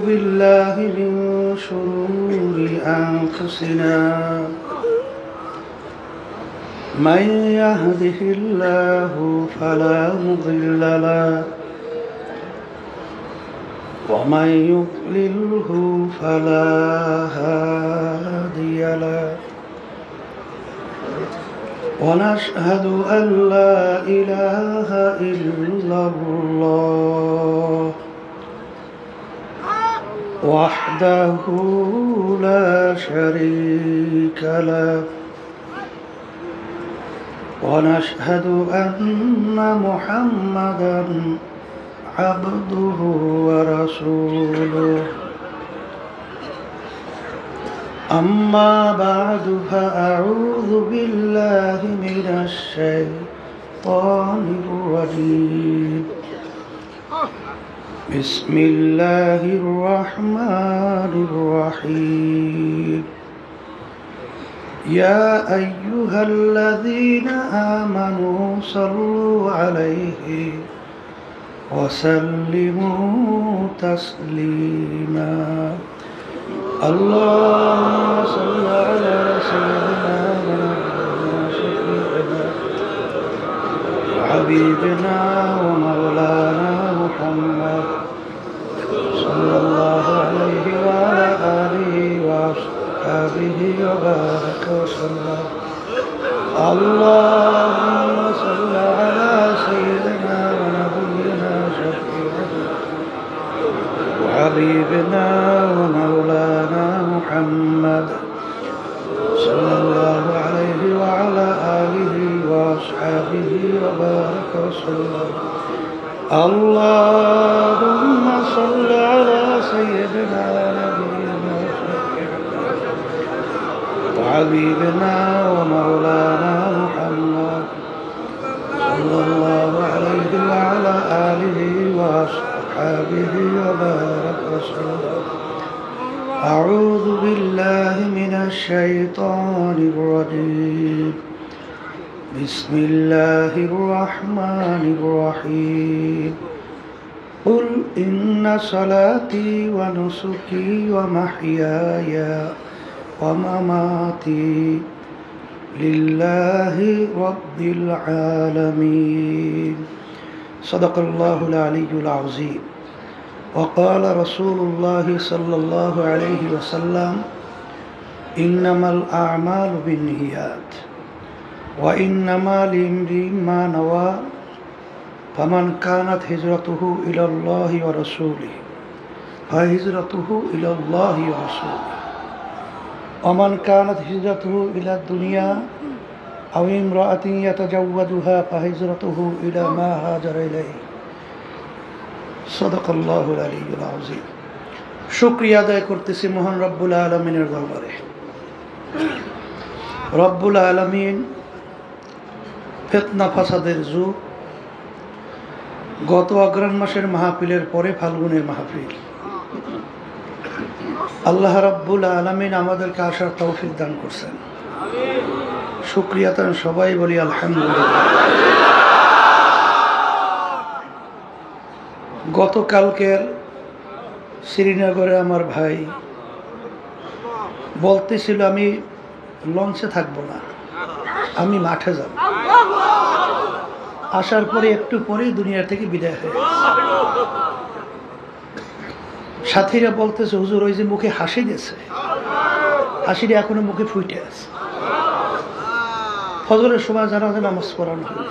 بالله من شرور أنفسنا من يهده الله فلا مضل له ومن يضلله فلا هادي له ونشهد أن لا إله إلا الله وحده لا شريك له ونشهد أن محمدا عبده ورسوله أما بعد فأعوذ بالله من الشيطان الرجيم بسم الله الرحمن الرحيم يا أيها الذين آمنوا صلوا عليه وسلموا تسليما اللهم صل على سيدنا ونبينا شفيعنا وحبيبنا ومولانا محمد صلى الله عليه وعلى آله وأصحابه وبارك وسلم اللهم صل على سيدنا ونبينا شفيعنا وحبيبنا ومولانا محمد صلى الله عليه وعلى آله وأصحابه وبارك وسلم اللهم صل على سيدنا ونبينا وحبيبنا ومولانا محمد صلى الله عليه وعلى آله وأصحابه وبارك وسلم أعوذ بالله من الشيطان الرجيم بسم الله الرحمن الرحيم قل إن صلاتي ونسكي ومحياي ومماتي لله رب العالمين صدق الله العلي العظيم وقال رسول الله صلى الله عليه وسلم إنما الأعمال بالنيات وإنما لامرئ ما نوى فمن كانت هجرته إلى الله ورسوله فهجرته إلى الله ورسوله ومن كانت هجرته إلى الدنيا أو امرأة يتزوجها فهجرته إلى ما هاجر إليه صدق الله العلي العظيم শুকরিয়া আদায় করতেছি মহান রব্বুল আলামিনের দরবারে। রব্বুল আলামিন ফিতনা ফাসাদের যুগ, গত অগ্রহায়ণ মাসের মাহফিলের পরে ফাল্গুনের মাহফিল, আল্লাহ রব্বুল আলামিন আমাদেরকে আসার তৌফিক দান করছেন। শুকরিয়া তার সবাই বলি আলহামদুলিল্লাহ। গতকালকের শ্রীনগরে আমার ভাই বলতেছিল আমি লঞ্চে থাকবো না, আমি মাঠে যাব। আসার পরে একটু পরেই দুনিয়া থেকে বিদায় হয়ে সাথীরা বলতেছে হুজুর ওই যে মুখে হাসি দিয়েছে, হাসিটা এখনো মুখে ফুটে আছে। ফজরের সময় জানাজা নামাজ পড়ানো হলো,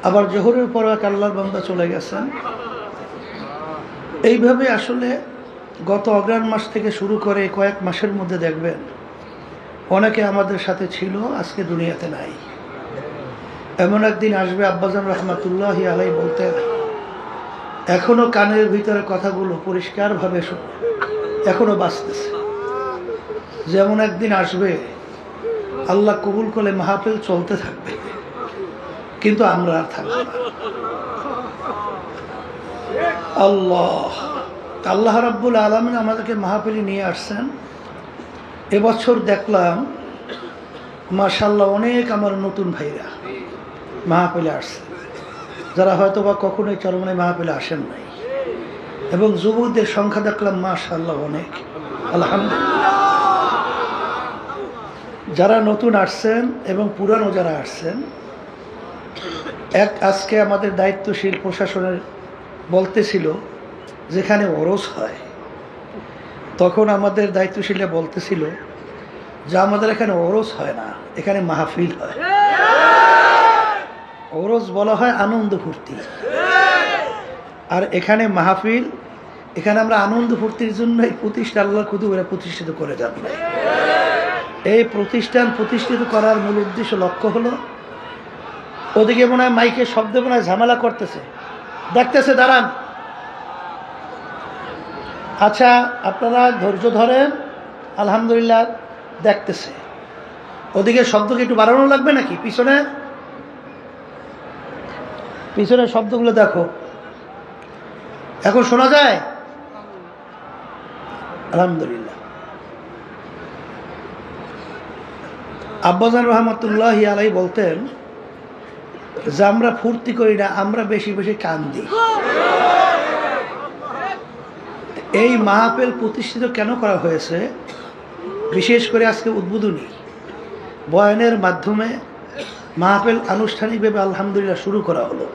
আবার জোহরের পর এক আল্লাহর বান্দা চলে গেছেন। এইভাবে আসলে গত অগ্রহায়ণ মাস থেকে শুরু করে কয়েক মাসের মধ্যে দেখবেন অনেকে আমাদের সাথে ছিল, আজকে দুনিয়াতে নাই। এমন একদিন আসবে, আব্বাজান রহমাতুল্লাহি আলাইহি বলতেন এখনো কানের ভিতরে কথাগুলো পরিষ্কারভাবে এখনো বাঁচতেছে। যেমন একদিন আসবে আল্লাহ কবুল করলে মাহফিল চলতে থাকবে, কিন্তু আমরা আর থাকবো না। আল্লাহ রাব্বুল আলামিন আমাদেরকে মাহফিলে নিয়ে আসছেন। এবছর দেখলাম মাশাআল্লাহ অনেক আমার নতুন ভাইরা মাহফিলে আসছে, যারা হয়তো বা কখনোই চরমনাই মাহফিলে আসেন নাই। এবং যুবকদের সংখ্যা দেখলাম মাশাআল্লাহ অনেক, আলহামদুলিল্লাহ। যারা নতুন আসছেন এবং পুরানো যারা আসছেন, আজকে আমাদের দায়িত্বশীল প্রশাসনের বলতেছিল যেখানে ওরস হয়, তখন আমাদের দায়িত্বশীলরা বলতেছিল যে আমাদের এখানে ওরস হয় না, এখানে মাহফিল হয়। ওরস বলা হয় আনন্দ ফুর্তি, আর এখানে মাহফিল। এখানে আমরা আনন্দ ফুর্তির জন্য এই প্রতিষ্ঠান আল্লাহর কুতুবে প্রতিষ্ঠিত করে যাব। এই প্রতিষ্ঠান প্রতিষ্ঠিত করার মূল উদ্দেশ্য লক্ষ্য হলো, ওদিকে মনে হয় মাইকের শব্দে মনে হয় ঝামেলা করতেছে, দেখতেছে, দাঁড়ান। আচ্ছা, আপনারা ধৈর্য ধরেন, আলহামদুলিল্লাহ দেখতেছে। ওদিকে শব্দকে একটু বাড়ানো লাগবে নাকি? পিছনে শব্দগুলো দেখো, এখন শোনা যায়? আলহামদুলিল্লাহ। আব্বাজান রহমতুল্লাহ আলাইহি বলতেন যে আমরা ফুর্তি করি না, আমরা বেশি বেশি কান্দি। এই মাহফিল প্রতিষ্ঠিত কেন করা হয়েছে? বিশেষ করে আজকে উদ্বোধনী বয়ানের মাধ্যমে মাহফিল আনুষ্ঠানিকভাবে আলহামদুলিল্লাহ শুরু করা হলো।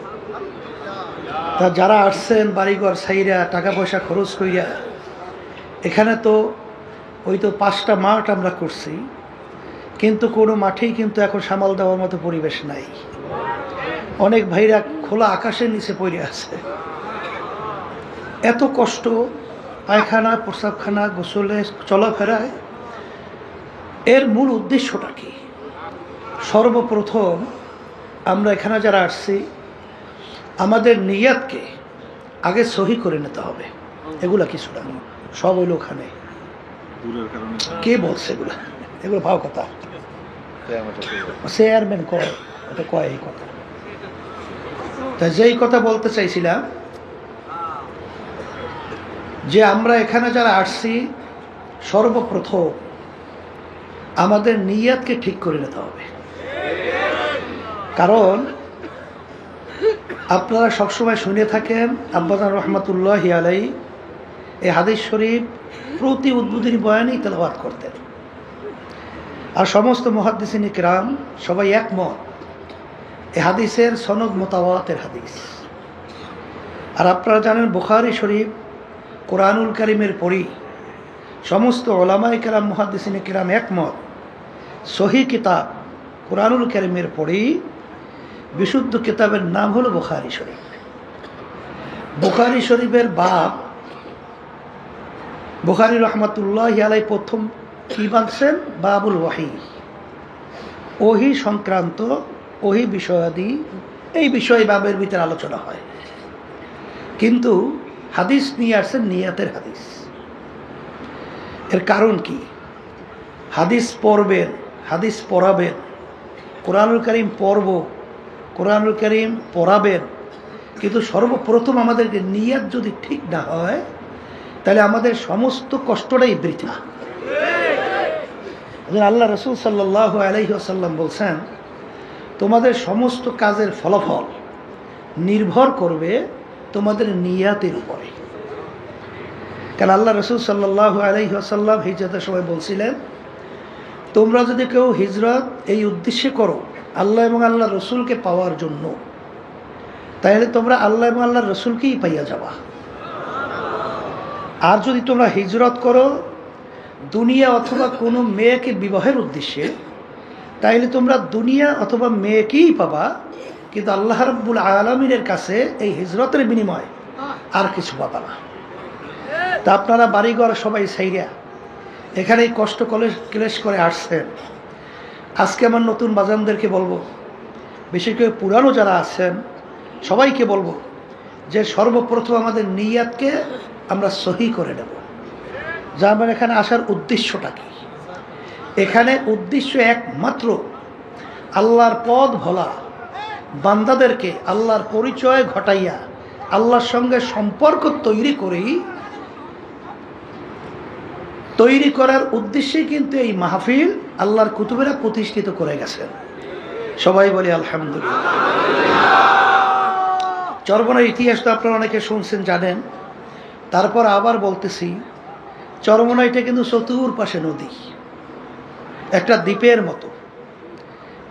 তা যারা আসছেন বাড়িঘর ছাইরা, টাকা পয়সা খরচ কইরা, এখানে তো ওই তো 5টা মাঠ আমরা করছি, কিন্তু কোনো মাঠেই কিন্তু এখন সামাল দেওয়ার মতো পরিবেশ নাই। অনেক ভাইরা খোলা আকাশের নিচে পড়ে আছে। এত কষ্ট পায়খানা, প্রস্রাবখানা, গোসলে, চলাফেরায়। এর মূল উদ্দেশ্যটা কি? সর্বপ্রথম আমরা এখানে যারা আসছি, আমাদের নিয়াতকে আগে সহি করে নিতে হবে। এগুলা কিছু না, সব হইল ওখানে। কে বলছে এগুলা? এগুলো ভাও কথা, চেয়ারম্যান কয়, এটা কয় এই কথা। তা যেই কথা বলতে চাইছিলাম, যে আমরা এখানে যারা আসছি, সর্বপ্রথম আমাদের নিয়াতকে ঠিক করে নিতে হবে। কারণ আপনারা সবসময় শুনে থাকেন আব্বাজান রহমতুল্লাহ আলাইহি এই হাদিস শরীফ প্রতি উদ্বোধনী বয়ানেই তেলাওয়াত করতেন। আর সমস্ত মুহাদ্দিসিন ইকরাম সবাই একমত, এই হাদিসের সনদ মুতাওয়াতির হাদিস। আর আপনারা জানেন বুখারী শরীফ কোরআনুল কারীমের পরই সমস্ত উলামায়ে কেরাম, মুহাদ্দিসিন ইকরাম একমত, সহিহ কিতাব কোরআনুল কারীমের পরই বিশুদ্ধ কিতাবের নাম হলো বুখারী শরীফ। বুখারী শরীফের বাব বুখারী রহমতুল্লাহ আলাইহি প্রথম কি বলছেন? বাবুল ওয়াহি, ওহি সংক্রান্ত, ওহি বিষয়াদি, এই বিষয় বাবের ভিতরে আলোচনা হয়। কিন্তু হাদিস নিয়ে আসছেন নিয়াতের হাদিস। এর কারণ কি? হাদিস পড়বেন, হাদিস পড়াবেন, কোরআনুল কারীম পড়ব, কোরআনুল কারীম পড়াবেন, কিন্তু সর্বপ্রথম আমাদেরকে নিয়াত যদি ঠিক না হয়, তাহলে আমাদের সমস্ত কষ্টটাই বৃথা। আল্লাহ রাসূল সাল্লাল্লাহু আলাইহি ওয়াসাল্লাম বলছেন, তোমাদের সমস্ত কাজের ফলাফল নির্ভর করবে তোমাদের নিয়াতের উপরে। কারণ আল্লাহ রাসূল সাল্লাল্লাহু আলাইহি ওয়াসাল্লাম হিজরতের সময় বলছিলেন, তোমরা যদি কেউ হিজরত এই উদ্দেশ্যে করো আল্লাহ এবং আল্লাহ রসুলকে পাওয়ার জন্য, তাহলে তোমরা আল্লাহ এবং আল্লাহ রসুলকেই পাইয়া যাবা। আর যদি তোমরা হিজরত করো দুনিয়া অথবা কোনো মেয়েকে বিবাহের উদ্দেশ্যে, তাইলে তোমরা দুনিয়া অথবা মেয়েকেই পাবা, কিন্তু আল্লাহ রাব্বুল আলামিনের কাছে এই হিজরতের বিনিময় আর কিছু পাবা না। তা আপনারা বাড়িঘর সবাই ছাইরা এখানে কষ্ট ক্লেশ করে আসছেন। আজকে আমার নতুন বাজানদেরকে বলবো, বিশেষ করে পুরানো যারা আছেন সবাইকে বলবো, যে সর্বপ্রথম আমাদের নিয়াতকে আমরা সহি করে নেব। যা আমার এখানে আসার উদ্দেশ্যটা কি? এখানে উদ্দেশ্য একমাত্র আল্লাহর পথ ভোলা, বান্দাদেরকে আল্লাহর পরিচয় ঘটাইয়া আল্লাহর সঙ্গে সম্পর্ক তৈরি করার উদ্দেশ্যে কিন্তু এই মাহফিল আল্লাহর কুতুবেরা প্রতিষ্ঠিত করে গেছেন। সবাই বলি আলহামদুলিল্লাহ। চরবনের ইতিহাস তো আপনারা অনেকে শুনছেন, জানেন। তারপর আবার বলতেছি, চরমোনাইটা কিন্তু চতুর্পাশে নদী, একটা দ্বীপের মতো।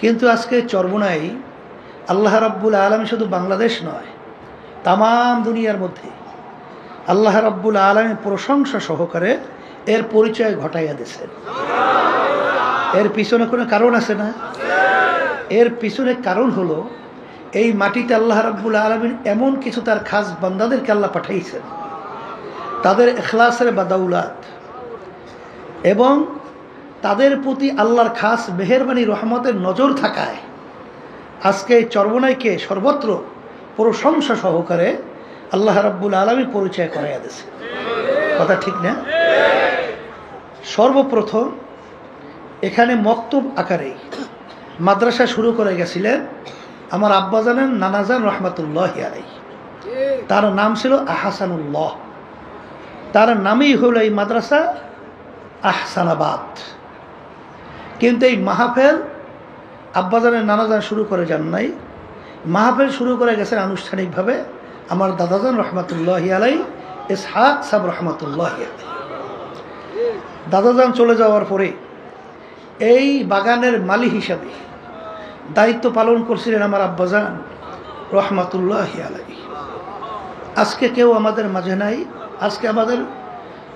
কিন্তু আজকে চরমোনাই আল্লাহ রাব্বুল আলামিন শুধু বাংলাদেশ নয়, তামাম দুনিয়ার মধ্যে আল্লাহ রাব্বুল আলামিন প্রশংসা সহকারে এর পরিচয় ঘটাইয়া দিয়েছেন। এর পিছনে কোনো কারণ আছে না? এর পিছনে কারণ হলো এই মাটিতে আল্লাহ রাব্বুল আলামিন এমন কিছু তার খাস বান্দাদেরকে আল্লাহ পাঠাইছেন, তাদের ইখলাসের বাদাউলাত এবং তাদের প্রতি আল্লাহর খাস মেহেরবানি রহমতের নজর থাকায় আজকে এই চরমোনাইকে সর্বত্র প্রশংসা সহকারে আল্লাহ রাব্বুল আলামিন পরিচয় করাইয়া দিয়েছে। কথা ঠিক না? সর্বপ্রথম এখানে মক্তব আকারে মাদ্রাসা শুরু করে গেছিলেন আমার আব্বাজানের নানাজান রহমাতুল্লাহি আলাইহি। তার নাম ছিল আহসানুল্লাহ। তার নামেই হলো এই মাদ্রাসা আহসানাবাদ। কিন্তু এই মাহফিল আব্বাজানের নানাজান শুরু করে যান নাই, মাহফিল শুরু করে গেছেন আনুষ্ঠানিকভাবে আমার দাদাজান রহমাতুল্লাহি আলাইহি, ইসহাক সাহেব রহমাতুল্লাহি আলাইহি। দাদাজান চলে যাওয়ার পরে এই বাগানের মালি হিসাবে দায়িত্ব পালন করছিলেন আমার আব্বাজান রহমাতুল্লাহি আলাইহি। আজকে কেউ আমাদের মাঝে নাই, আজকে আমাদের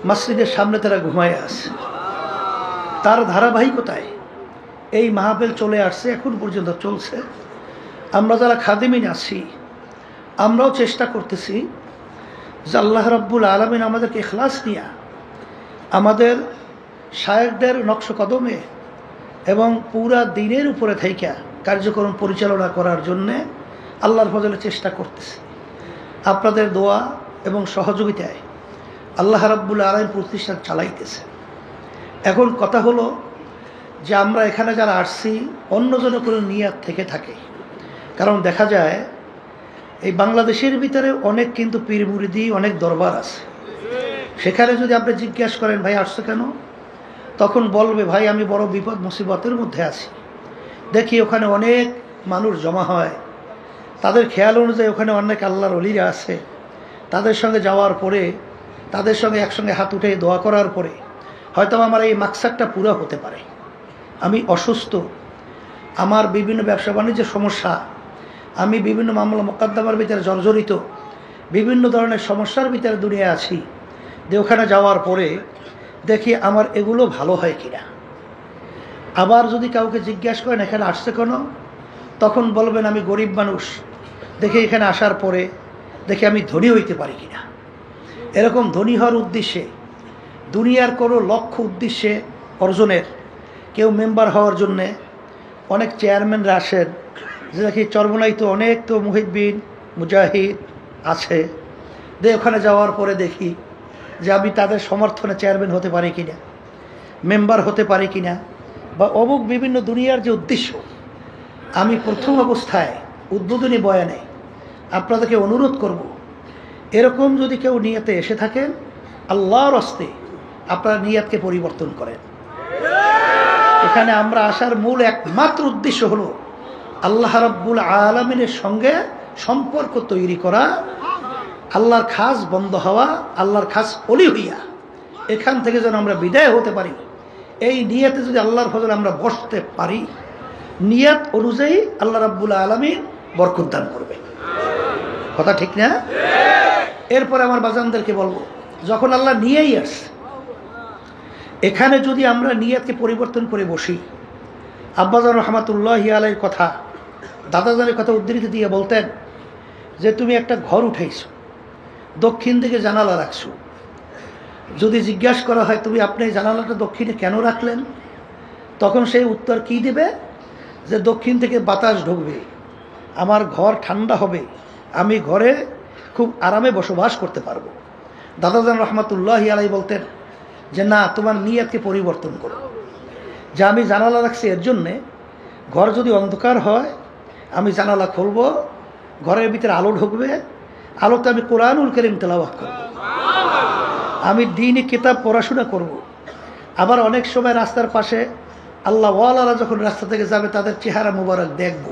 মসজিদের সামনে তারা ঘুমায় আছে। তার ধারাবাহিকতায় এই মাহফিল চলে আসছে, এখন পর্যন্ত চলছে। আমরা যারা খাদিমিন আছি আমরাও চেষ্টা করতেছি যে আল্লাহ রাব্বুল আলামিন আমাদেরকে ইখলাস নিয়ে আমাদের শায়েখদের নকশ কদমে এবং পুরা দিনের উপরে থাইকা কার্যক্রম পরিচালনা করার জন্যে আল্লাহর ফজলে চেষ্টা করতেছি। আপনাদের দোয়া এবং সহযোগিতায় আল্লাহ রাব্বুল আলামিন প্রতিষ্ঠান চালাইতেছে। এখন কথা হলো যে আমরা এখানে যারা আসছি অন্যজনের কোনো নিয়াত থেকে থাকে, কারণ দেখা যায় এই বাংলাদেশের ভিতরে অনেক কিন্তু পীর মুরিদি অনেক দরবার আছে। সেখানে যদি আপনি জিজ্ঞাসা করেন ভাই আসছো কেন, তখন বলবে ভাই আমি বড় বিপদ মুসিবতের মধ্যে আছি। দেখি ওখানে অনেক মানুষ জমা হয়, তাদের খেয়াল অনুযায়ী ওখানে অনেক আল্লাহর ওলিরা আছে। তাদের সঙ্গে যাওয়ার পরে তাদের সঙ্গে একসঙ্গে হাত উঠে দোয়া করার পরে হয়তো আমার এই মাকসাদটা পুরো হতে পারে। আমি অসুস্থ, আমার বিভিন্ন ব্যবসা বাণিজ্যের সমস্যা, আমি বিভিন্ন মামলা মোকদ্দমার ভিতরে জর্জরিত, বিভিন্ন ধরনের সমস্যার ভিতরে দুনিয়ায় আছি। যে ওখানে যাওয়ার পরে দেখি আমার এগুলো ভালো হয় কিনা। আবার যদি কাউকে জিজ্ঞাসা করেন এখানে আসছে কেন, তখন বলবেন আমি গরিব মানুষ, দেখি এখানে আসার পরে দেখি আমি ধনী হইতে পারি কিনা। এরকম ধনী হওয়ার উদ্দেশ্যে, দুনিয়ার কোনো লক্ষ্য উদ্দেশ্যে অর্জনের, কেউ মেম্বার হওয়ার জন্যে অনেক চেয়ারম্যানরা আসেন, যে দেখি চরমোনাই তো অনেক তো মুহিদ্দিন মুজাহিদ আছে, ওখানে যাওয়ার পরে দেখি যে আমি তাদের সমর্থনে চেয়ারম্যান হতে পারি কিনা, মেম্বার হতে পারি কিনা, বা অমুক বিভিন্ন দুনিয়ার যে উদ্দেশ্য। আমি প্রথম অবস্থায় উদ্বোধনী বয়ানে আপনাদেরকে অনুরোধ করব, এরকম যদি কেউ নিয়তে এসে থাকেন আল্লাহর হস্তে আপনারা নিয়তকে পরিবর্তন করেন। এখানে আমরা আসার মূল একমাত্র উদ্দেশ্য হলো আল্লাহ রাব্বুল আলামিনের সঙ্গে সম্পর্ক তৈরি করা, আল্লাহর খাস বন্ধ হওয়া, আল্লাহর খাস ওলি হইয়া এখান থেকে যেন আমরা বিদায় হতে পারি। এই নিয়তে যদি আল্লাহর ফজলে আমরা বসতে পারি, নিয়ত অনুযায়ী আল্লাহ রাব্বুল আলামিন বরকত দান করবে। কথা ঠিক না? এরপরে আমার বাজানদেরকে বলবো, যখন আল্লাহ নিয়েই আসছে, এখানে যদি আমরা নিয়তকে পরিবর্তন করে বসি, আব্বাজান রহমাতুল্লাহি আলাইহির কথা, দাদাজানের কথা উদ্ধৃতি দিয়ে বলতেন যে তুমি একটা ঘর উঠাইছো, দক্ষিণ দিকে জানালা রাখছো। যদি জিজ্ঞাসা করা হয় তুমি আপনি জানালাটা দক্ষিণে কেন রাখলেন, তখন সেই উত্তর কি দেবে যে দক্ষিণ থেকে বাতাস ঢুকবে, আমার ঘর ঠান্ডা হবে, আমি ঘরে খুব আরামে বসবাস করতে পারবো। দাদাজান রহমাতুল্লাহি আলাইহি বলতেন যে না, তোমার নিয়তকে পরিবর্তন করো, যে আমি জানালা রাখছি এর জন্যে ঘর যদি অন্ধকার হয় আমি জানালা খুলব, ঘরের ভিতরে আলো ঢুকবে, আলোতে আমি কোরআনুল কারীম তেলাওয়াত করব, আমি দ্বীনি কিতাব পড়াশোনা করব। আবার অনেক সময় রাস্তার পাশে আল্লাহ ওয়ালারা যখন রাস্তা থেকে যাবে তাদের চেহারা মুবারক দেখব।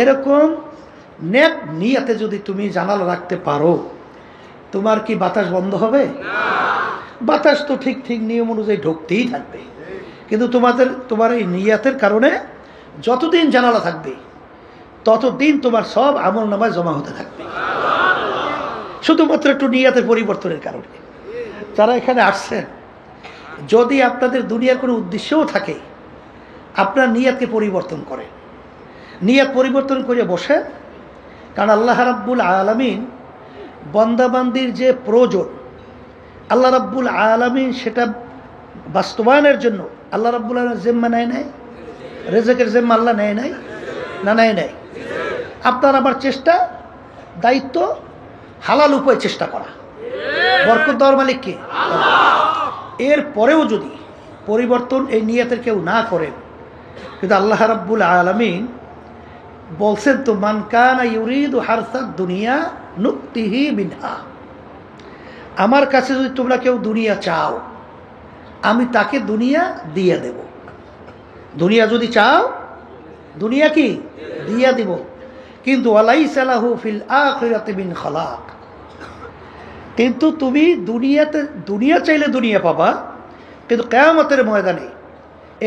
এরকম নেক নিয়তে যদি তুমি জানালা রাখতে পারো, তোমার কি বাতাস বন্ধ হবে? বাতাস তো ঠিক ঠিক নিয়ম অনুযায়ী ঢুকতেই থাকবে, কিন্তু তোমার এই নিয়াতের কারণে যতদিন জানালা থাকবে ততদিন তোমার সব আমল নামায় জমা হতে থাকবে, শুধুমাত্র একটু নিয়াতের পরিবর্তনের কারণে। যারা এখানে আসছেন, যদি আপনাদের দুনিয়ার কোনো উদ্দেশ্যও থাকে, আপনার নিয়াতকে পরিবর্তন করেন, নিয়াত পরিবর্তন করে বসেন। কারণ আল্লাহ রাব্বুল আলামিন বান্দাবান্দির যে প্রয়োজন, আল্লাহ রাব্বুল আলামিন সেটা বাস্তবায়নের জন্য আল্লাহ রাব্বুল আলামিন জিম্মা নেয় নাই? রিজিকের জিম্মা আল্লাহ নেয় নাই? না নেয় নাই? আপনার আমার চেষ্টা, দায়িত্ব হালাল উপায়ে চেষ্টা করা। বরকত দেওয়ার মালিক কে? এর পরেও যদি পরিবর্তন এই নিয়তের কেউ না করেন, কিন্তু আল্লাহ রাব্বুল আলামিন বলছেন তো, মান কানা ইউরিদু হারসাদ দুনিয়া নুতিহি মিনহা, আমার কাছে যদি তোমরা কেউ দুনিয়া চাও, আমি তাকে দুনিয়া দিয়ে দেব। দুনিয়া যদি চাও, দুনিয়া কি দিয়া দিব, কিন্তু ওয়ালাইসা লাহু ফিল আখিরাতি মিন খালাক, কিন্তু তুমি দুনিয়া চাইলে দুনিয়া পাবা, কিন্তু কিয়ামতের ময়দানে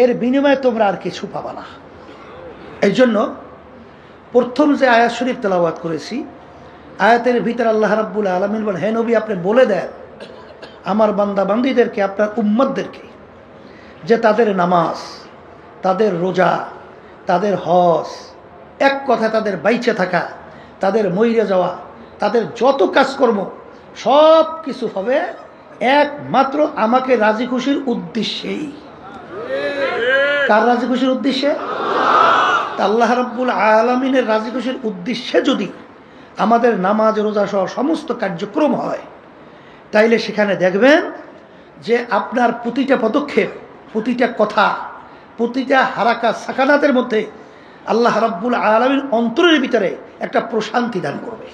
এর বিনিময়ে তোমরা আর কিছু পাবা না। এই জন্য প্রথম যে আয়াত শরীফ তেলাওয়াত করেছি, আয়াতের ভিতরে আল্লাহ রাব্বুল আলামিন বলেন, হে নবী আপনি বলে দেন আমার বান্দা বান্দীদেরকে, আপনার উম্মতদেরকে, যে তাদের নামাজ, তাদের রোজা, তাদের হজ, এক কথায় তাদের বাইচে থাকা, তাদের মইরে যাওয়া, তাদের যত কাজকর্ম সব কিছু হবে একমাত্র আমাকে রাজি খুশির উদ্দেশ্যেই। কার রাজি খুশির উদ্দেশ্যে? আল্লাহ রাব্বুল আলামিনের রাজি খুশির উদ্দেশ্যে যদি আমাদের নামাজ, রোজা সহ সমস্ত কার্যক্রম হয়, তাইলে সেখানে দেখবেন যে আপনার প্রতিটা পদক্ষেপ, প্রতিটা কথা, প্রতিটা হারাকা সাকানাতের মধ্যে আল্লাহ রাব্বুল আলামিন অন্তরের ভিতরে একটা প্রশান্তি দান করবে।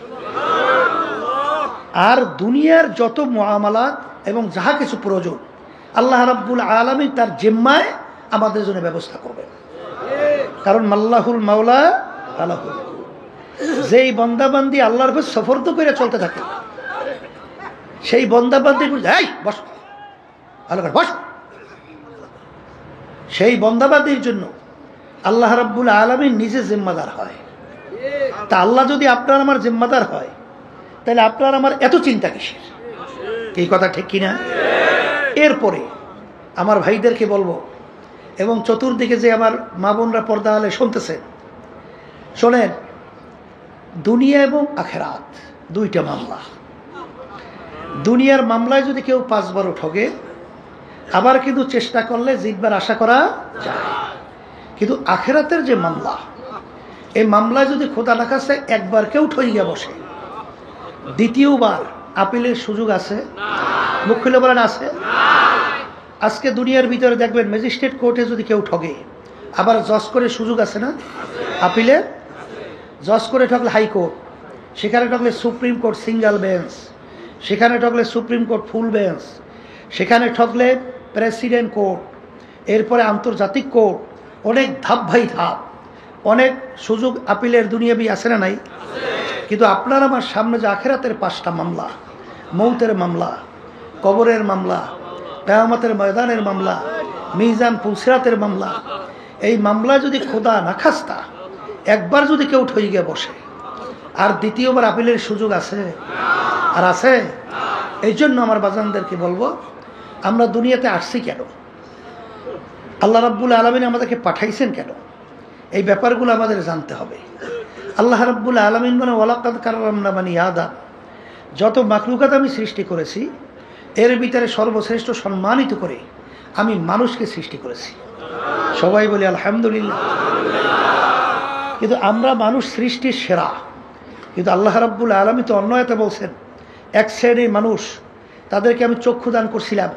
আর দুনিয়ার যত মুআমালাত এবং যাহা কিছু প্রয়োজন আল্লাহ রাব্বুল আলামিন তার জিম্মায় আমাদের জন্য ব্যবস্থা করবে। কারণ মাল্লাহুল মাওলা আলাহুল, যেই বন্দাবান্দি আল্লাহর উপর সফরদ করে চলতে থাকে, সেই বন্দাবান্দির বস আল্লাহ বস, সেই বন্দাবান্দির জন্য আল্লাহ রাব্বুল আলামিন নিজে জিম্মাদার হয়। তা আল্লাহ যদি আপনার আমার জিম্মাদার হয়, তাহলে আপনার আমার এত চিন্তা কিসের? এই কথা ঠিক কিনা? এরপরে আমার ভাইদেরকে বলবো, এবং চতুর্দিকে যে আমার মা বোনরা পর্দা আলে শুনতেছেন, শোনেন, দুনিয়া এবং আখেরাত দুইটা মামলা। দুনিয়ার মামলায় যদি কেউ 5 বারও ঠকে, আবার কিন্তু চেষ্টা করলে জিতবার আশা করা যায়। কিন্তু আখেরাতের যে মামলা, এই মামলায় যদি খোদা না কাছে একবার কেউ ঠইয়া বসে, দ্বিতীয়বার আপিলের সুযোগ আছে? মুখ খুলে বলেন আছে? আজকে দুনিয়ার ভিতরে দেখবেন ম্যাজিস্ট্রেট কোর্টে যদি কেউ ঠকে, আবার জজ করে সুযোগ আছে না আপিলে? জজ করে ঠকলে হাইকোর্ট, সেখানে ঠকলে সুপ্রিম কোর্ট সিঙ্গেল বেঞ্চ, সেখানে ঠকলে সুপ্রিম কোর্ট ফুল বেঞ্চ, সেখানে ঠকলে প্রেসিডেন্ট কোর্ট, এরপরে আন্তর্জাতিক কোর্ট, অনেক ধাপ ভাই ধাপ, অনেক সুযোগ আপিলের দুনিয়াবি আছে না নাই? কিন্তু আপনার আমার সামনে যে আখেরাতের 5টা মামলা, মৌতের মামলা, কবরের মামলা, কিয়ামতের ময়দানের মামলা, মিজান পুলসিরাতের মামলা, এই মামলা যদি খোদা না খাস্তা একবার যদি কেউ ঠই গিয়ে বসে, আর দ্বিতীয়বার আপিলের সুযোগ আছে? আর আছে? এই জন্য আমার বাজানদেরকে বলবো, আমরা দুনিয়াতে আসছি কেন, আল্লাহ রাব্বুল আলামিন আমাদেরকে পাঠাইছেন কেন, এই ব্যাপারগুলো আমাদের জানতে হবে। আল্লাহ রাব্বুল আলামিন বলেন, ওয়ালাকাদ কাররামনা বানি আদম, যত মাখলুকাত আমি সৃষ্টি করেছি এর ভিতরে সর্বশ্রেষ্ঠ সম্মানিত করে আমি মানুষকে সৃষ্টি করেছি। সবাই বলি আলহামদুলিল্লাহ। কিন্তু আমরা মানুষ সৃষ্টির সেরা, কিন্তু আল্লাহ রাব্বুল আলামিন তো অন্য আয়াতে বলছেন, এক শ্রেণীর মানুষ, তাদেরকে আমি চক্ষু দান করছিলাম,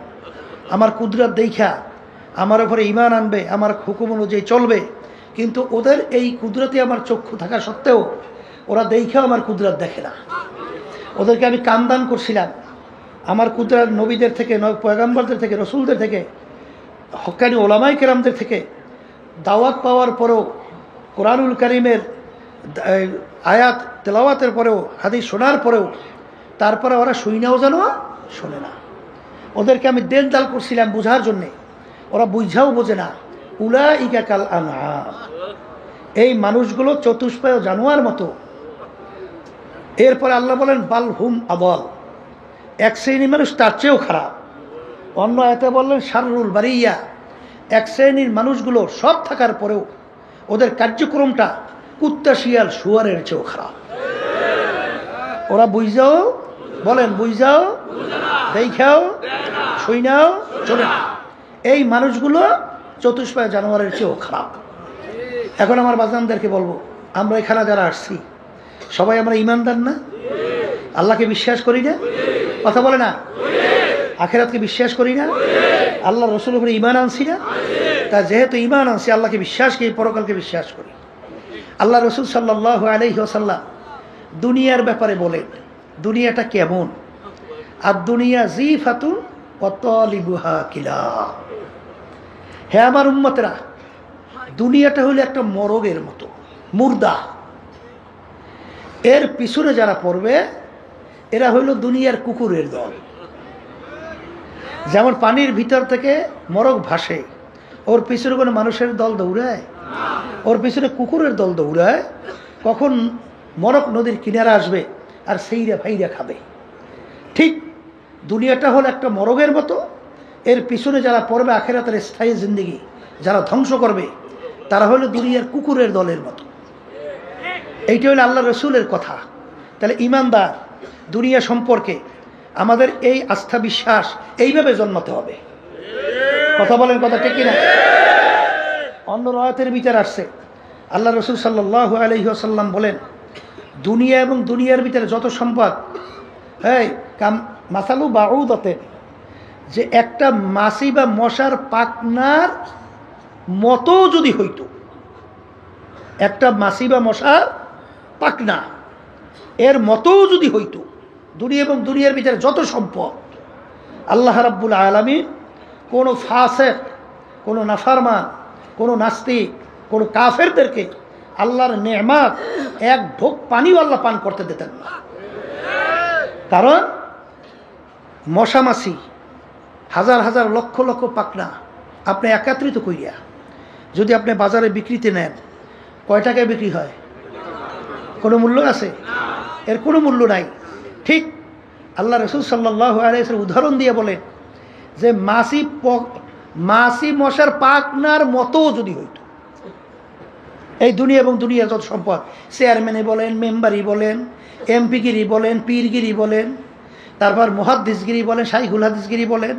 আমার কুদরত দেখা আমার উপরে ঈমান আনবে, আমার হুকুম অনুযায়ী চলবে, কিন্তু ওদের এই কুদরতে আমার চক্ষু থাকা সত্ত্বেও ওরা দেখেও আমার কুদরত দেখে না। ওদেরকে আমি কান দান করছিলাম, আমার কুদরত নবীদের থেকে, পয়গম্বরদের থেকে, রসুলদের থেকে, হক্কানি ওলামাই কেরামদের থেকে দাওয়াত পাওয়ার পরেও, কোরআনুল কারীমের আয়াত তেলাওয়াতের পরেও, হাদিস শোনার পরেও তারপরে ওরা শুইনাও যেন শোনে না। ওদেরকে আমি দেন দাল করছিলাম বোঝার জন্যে, ওরা বুঝাও বোঝে না। উলাইকা কাল আনআম, এই মানুষগুলো চতুষ্পায় জানোয়ার মতো। এরপরে আল্লাহ বলেন বাল হুম আদল, এক শ্রেণীর মানুষ তার চেয়েও খারাপ। অন্য আয়াতে বললেন শাররুল বারিয়া, এক শ্রেণীর মানুষগুলো সব থাকার পরেও ওদের কার্যক্রমটা কুত্তা শিয়াল শুয়ারের চেয়েও খারাপ। ওরা বুঝাও, বলেন বুঝাও, দেখাও, শুইনাও চলে না। এই মানুষগুলো চতুষ্পায় জানোয়ারের চেয়েও খারাপ। এখন আমার বাজানদেরকে বলবো, আমরা এখানে যারা আসছি সবাই আমরা ইমানদার না? আল্লাহকে বিশ্বাস করি না? কথা বলে না? আখিরাতকে বিশ্বাস করি না? আল্লাহ রসুলের উপরে ইমান আনছি না? তা যেহেতু ইমান আনছি, আল্লাহকে বিশ্বাস করি, পরকালকে বিশ্বাস করি। আল্লাহ রসুল সাল্লাল্লাহু আলাইহি ওয়াসাল্লাম দুনিয়ার ব্যাপারে বলেন, দুনিয়াটা কেমন? আর দুনিয়া জিফাতুন ওয়া তালিবুহা কিলাব। হে আমার উম্মতেরা, দুনিয়াটা হলো একটা মরগের মতো, মুর্দা। এর পিছনে যারা পড়বে এরা হইল দুনিয়ার কুকুরের দল। যেমন পানির ভিতর থেকে মরগ ভাসে, ওর পিছনে কোনো মানুষের দল দৌড়ায়? ওর পিছনে কুকুরের দল দৌড়ায়। কখন মরগ নদীর কিনারা আসবে আর সেইরা ফাইরা খাবে। ঠিক দুনিয়াটা হলো একটা মরগের মতো, এর পিছনে যারা পড়বে আখিরাতের স্থায়ী জিন্দেগি যারা ধ্বংস করবে তারা হলো দুনিয়ার কুকুরের দলের মতো। এইটা হলো আল্লাহ রসুলের কথা। তাহলে ইমানদার দুনিয়া সম্পর্কে আমাদের এই আস্থা বিশ্বাস এইভাবে জন্মাতে হবে। কথা বলেন, কথা ঠিক কিনা? অন্য রায়াতের বিচার আসছে, আল্লাহ রসুল সাল্লাল্লাহু আলাইহি ওয়াসাল্লাম বলেন, দুনিয়া এবং দুনিয়ার ভিতরে যত সম্পদ, এই মাসালু বাউদাতে, যে একটা মাছি বা মশার পাখনার মতো যদি হইতো, একটা মাছি বা মশার পাখনা এর মতো যদি হইতো, দুনিয়া এবং দুনিয়ার ভিতরে যত সম্পদ, আল্লাহ রাব্বুল আলামিন কোনো ফাসিক, কোনো নাফরমান, কোনো নাস্তিক, কোনো কাফেরদেরকে আল্লাহর নেয়ামত এক ঢোক পানিও আল্লাহ পান করতে দিতেন না। কারণ মশা মাছি হাজার হাজার লক্ষ লক্ষ পাখনা আপনি একত্রিত করিয়া যদি আপনি বাজারে বিক্রিতে নেন, কয় টাকায় বিক্রি হয়? কোনো মূল্য আছে? এর কোনো মূল্য নাই। ঠিক আল্লাহ রসুল সাল্লাল্লাহু আলাইহি ওয়াসাল্লাম উদাহরণ দিয়ে বলেন যে মাছি মশার পাখনার মতো যদি হইতো, এই দুনিয়া এবং দুনিয়ার যত সম্পদ, চেয়ারম্যানে বলেন, মেম্বারি বলেন, এমপিগিরি বলেন, পীরগিরি বলেন, তারপর মুহাদ্দিসগিরি বলেন, শাইখুল হাদিসগিরি বলেন,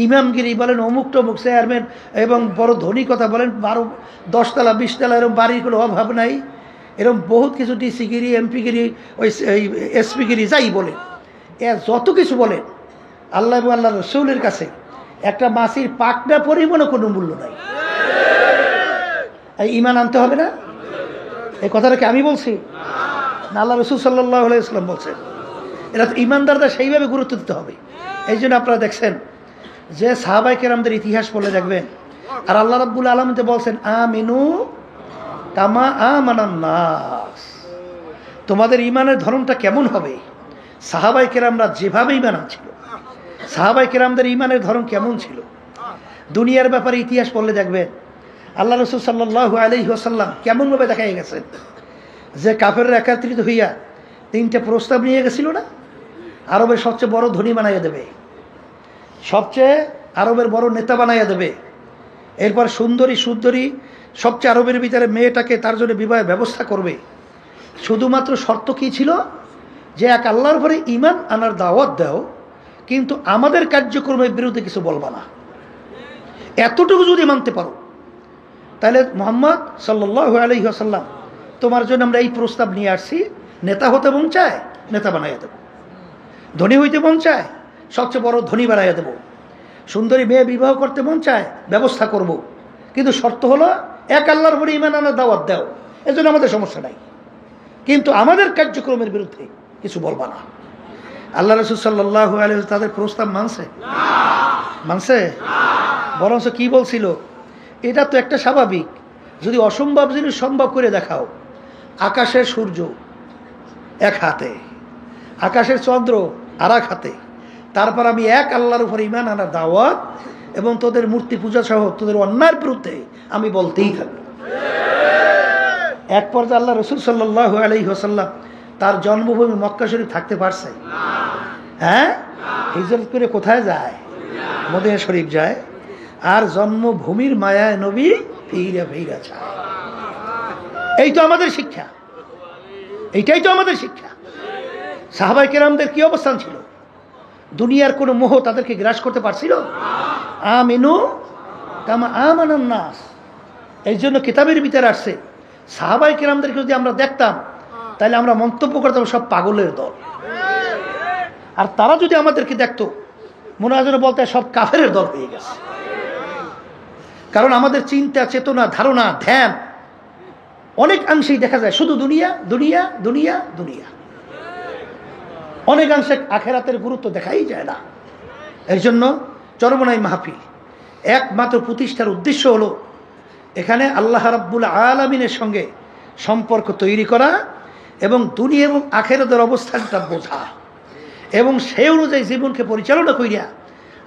ইমামগিরি বলেন, অমুক টমুক চেয়ারম্যান এবং বড় ধনী কথা বলেন, 10 তলা 20 তলা এরকম বাড়ির কোনো অভাব নাই, এরকম বহুত কিছু ডিসিগিরি, এমপিগিরি, ওই এসপিগিরি যাই বলেন, এর যত কিছু বলেন, আল্লাহ এবং আল্লাহ রসুলের কাছে একটা মাছির পাখনা পরিমাণও কোনো মূল্য নাই। এই ঈমান আনতে হবে না? এই কথাটা কি আমি বলছি না আল্লাহ রসুল সাল্লাল্লাহু আলাইহি ওয়াসাল্লাম বলছেন? এটা তো ঈমানদারদের সেইভাবে গুরুত্ব দিতে হবে। এই জন্য আপনারা দেখছেন যে সাহাবায়ে কেরামদের ইতিহাস পড়লে দেখবেন, আর আল্লাহ রাব্বুল আলামিন বলছেন আমিনু কামা আমানান নাস, তোমাদের ঈমানের ধরনটা কেমন হবে? সাহাবায়ে কেরামরা যেভাবে ঈমান আনছিল, সাহাবায়ে কেরামদের ঈমানের ধরন কেমন ছিল? দুনিয়ার ব্যাপারে ইতিহাস পড়লে দেখবেন আল্লাহ রসুল সাল্লাল্লাহু আলাইহি ওয়াসাল্লাম কেমনভাবে দেখা গেছেন যে কাফেররা একত্রিত হইয়া 3টে প্রস্তাব নিয়ে গেছিল না, আরবের সবচেয়ে বড় ধনী বানাইয়া দেবে, সবচেয়ে আরবের বড় নেতা বানাইয়া দেবে, এরপর সুন্দরী সুন্দরী সবচেয়ে আরবের ভিতরে মেয়েটাকে তার জন্য বিবাহের ব্যবস্থা করবে। শুধুমাত্র শর্ত কী ছিল? যে এক আল্লাহর উপরে ঈমান আনার দাওয়াত দাও, কিন্তু আমাদের কার্যক্রমের বিরুদ্ধে কিছু বলবা না। এতটুকু যদি মানতে পারো তাহলে মুহাম্মদ সাল্লাল্লাহু আলাইহি ওয়াসাল্লাম তোমার জন্য আমরা এই প্রস্তাব নিয়ে আসছি, নেতা হতে মন চায় নেতা বানাইয়া দেব, ধনী হইতে মন চায় সবচেয়ে বড় ধনী বানাইয়া দেব, সুন্দরী মেয়ে বিবাহ করতে মন চায় ব্যবস্থা করব, কিন্তু শর্ত হলো এক আল্লাহর উপরে ঈমান আনার দাওয়াত দাও। এজন্য আমাদের সমস্যা নাই, কিন্তু আমাদের কার্যক্রমের বিরুদ্ধে কিছু বলবা না। আল্লাহ রাসূল সাল্লাল্লাহু আলাইহি ওয়াসাল্লাম তাদের প্রস্তাব মানছে? মানছে? বরঞ্চ কি বলছিল? এটা তো একটা স্বাভাবিক, যদি অসম্ভব জিনিস সম্ভব করে দেখাও। আকাশের সূর্য এক হাতে, আকাশের চন্দ্র আর এক হাতে। তারপর আমি এক আল্লাহর উপর ঈমান আনার দাওয়াত এবং তোদের মূর্তি পূজা সহ তোদের অন্যায়ের বিরুদ্ধে আমি বলতেই থাকবো। এক পর্যায়ে আল্লাহ রসুল সাল্লাল্লাহু আলাইহি ওয়াসাল্লাম তার জন্মভূমি মক্কা শরীফ থাকতে পারছে? হ্যাঁ, হিজরত করে কোথায় যায়? মদিনা শরীফ যায়। আর জন্মভূমির মায়ায় নবী ফিরা ফিরা যায়। এই তো আমাদের শিক্ষা, এইটাই তো আমাদের শিক্ষা। সাহাবায়ে কেরামদের কি অবস্থান ছিল? দুনিয়ার কোনো মোহ তাদেরকে গ্রাস করতে পারছিল? আমিনু কামা আমানান নাস। এই জন্য কিতাবের ভিতরে আসছে সাহাবায়ে কেরামদেরকে যদি আমরা দেখতাম তাহলে আমরা মন্তব্য করতাম সব পাগলের দল। আর তারা যদি আমাদেরকে দেখতো মনে হয় যেন বলতে সব কাফেরের দল হয়ে গেছে। কারণ আমাদের চিন্তা, চেতনা, ধারণা, ধ্যান অনেকাংশেই দেখা যায় শুধু দুনিয়া দুনিয়া দুনিয়া দুনিয়া। অনেকাংশে আখেরাতের গুরুত্ব দেখাই যায় না। এর জন্য চরমনাই মাহফিল একমাত্র প্রতিষ্ঠার উদ্দেশ্য হলো এখানে আল্লাহ রাব্বুল আলামিনের সঙ্গে সম্পর্ক তৈরি করা এবং দুনিয়া এবং আখেরাতের অবস্থানটা বোঝা এবং সেই অনুযায়ী জীবনকে পরিচালনা করিয়া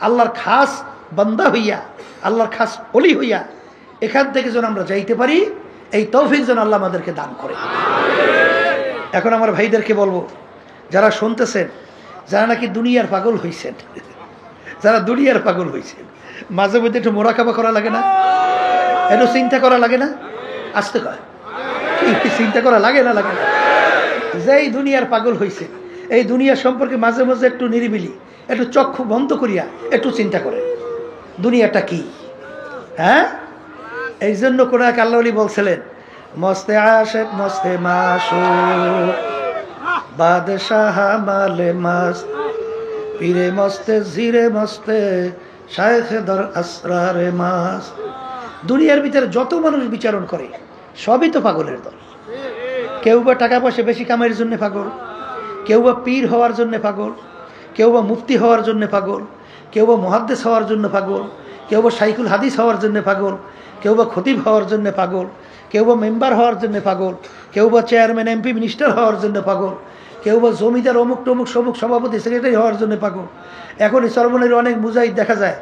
আল্লাহর খাস বান্দা হইয়া, আল্লাহর খাস ওলি হইয়া এখান থেকে যেন আমরা যাইতে পারি, এই তৌফিক যেন আল্লাহ আমাদেরকে দান করে। এখন আমার ভাইদেরকে বলবো, যারা শুনতেছেন, যারা নাকি দুনিয়ার পাগল হইছেন, যারা দুনিয়ার পাগল হইছেন, মাঝে মধ্যে একটু মোরাকাবা করা লাগে না? একটু চিন্তা করা লাগে না? আসতে কয় কি চিন্তা করা লাগে না? লাগে না? যেই দুনিয়ার পাগল হইছে এই দুনিয়া সম্পর্কে মাঝে মাঝে একটু নিরিবিলি একটু চক্ষু বন্ধ করিয়া একটু চিন্তা করে দুনিয়াটা কি। হ্যাঁ, এই জন্য কোন এক আল্লাহ ওলি বলছিলেন, মস্তে আশেক মস্তে মাসুক বাদশাহ মালে মাস্ত পীরে মস্তে জিরে মস্তে শায়েখে দর আসরারে মাস্ত। দুনিয়ার ভিতরে যত মানুষ বিচারণ করে সবই তো পাগলের দল। কেউ বা টাকা পয়সা বেশি কামাইয়ের জন্য পাগল, কেউ বা পীর হওয়ার জন্য পাগল, কেউ বা মুফতি হওয়ার জন্য পাগল, কেউ বা মুহাদ্দিস হওয়ার জন্য পাগল, কেউ বা শাইখুল হাদিস হওয়ার জন্য পাগল, কেউ বা খতিব হওয়ার জন্য পাগল, কেউ বা মেম্বার হওয়ার জন্য পাগল, কেউ বা চেয়ারম্যান এমপি মিনিস্টার হওয়ার জন্য পাগল, কেউ বা জমিদার অমুক টমুক সমুক সভাপতি সেক্রেটারি হওয়ার জন্য পাগল। এখন এই চরমনের অনেক মুজাহিদ দেখা যায়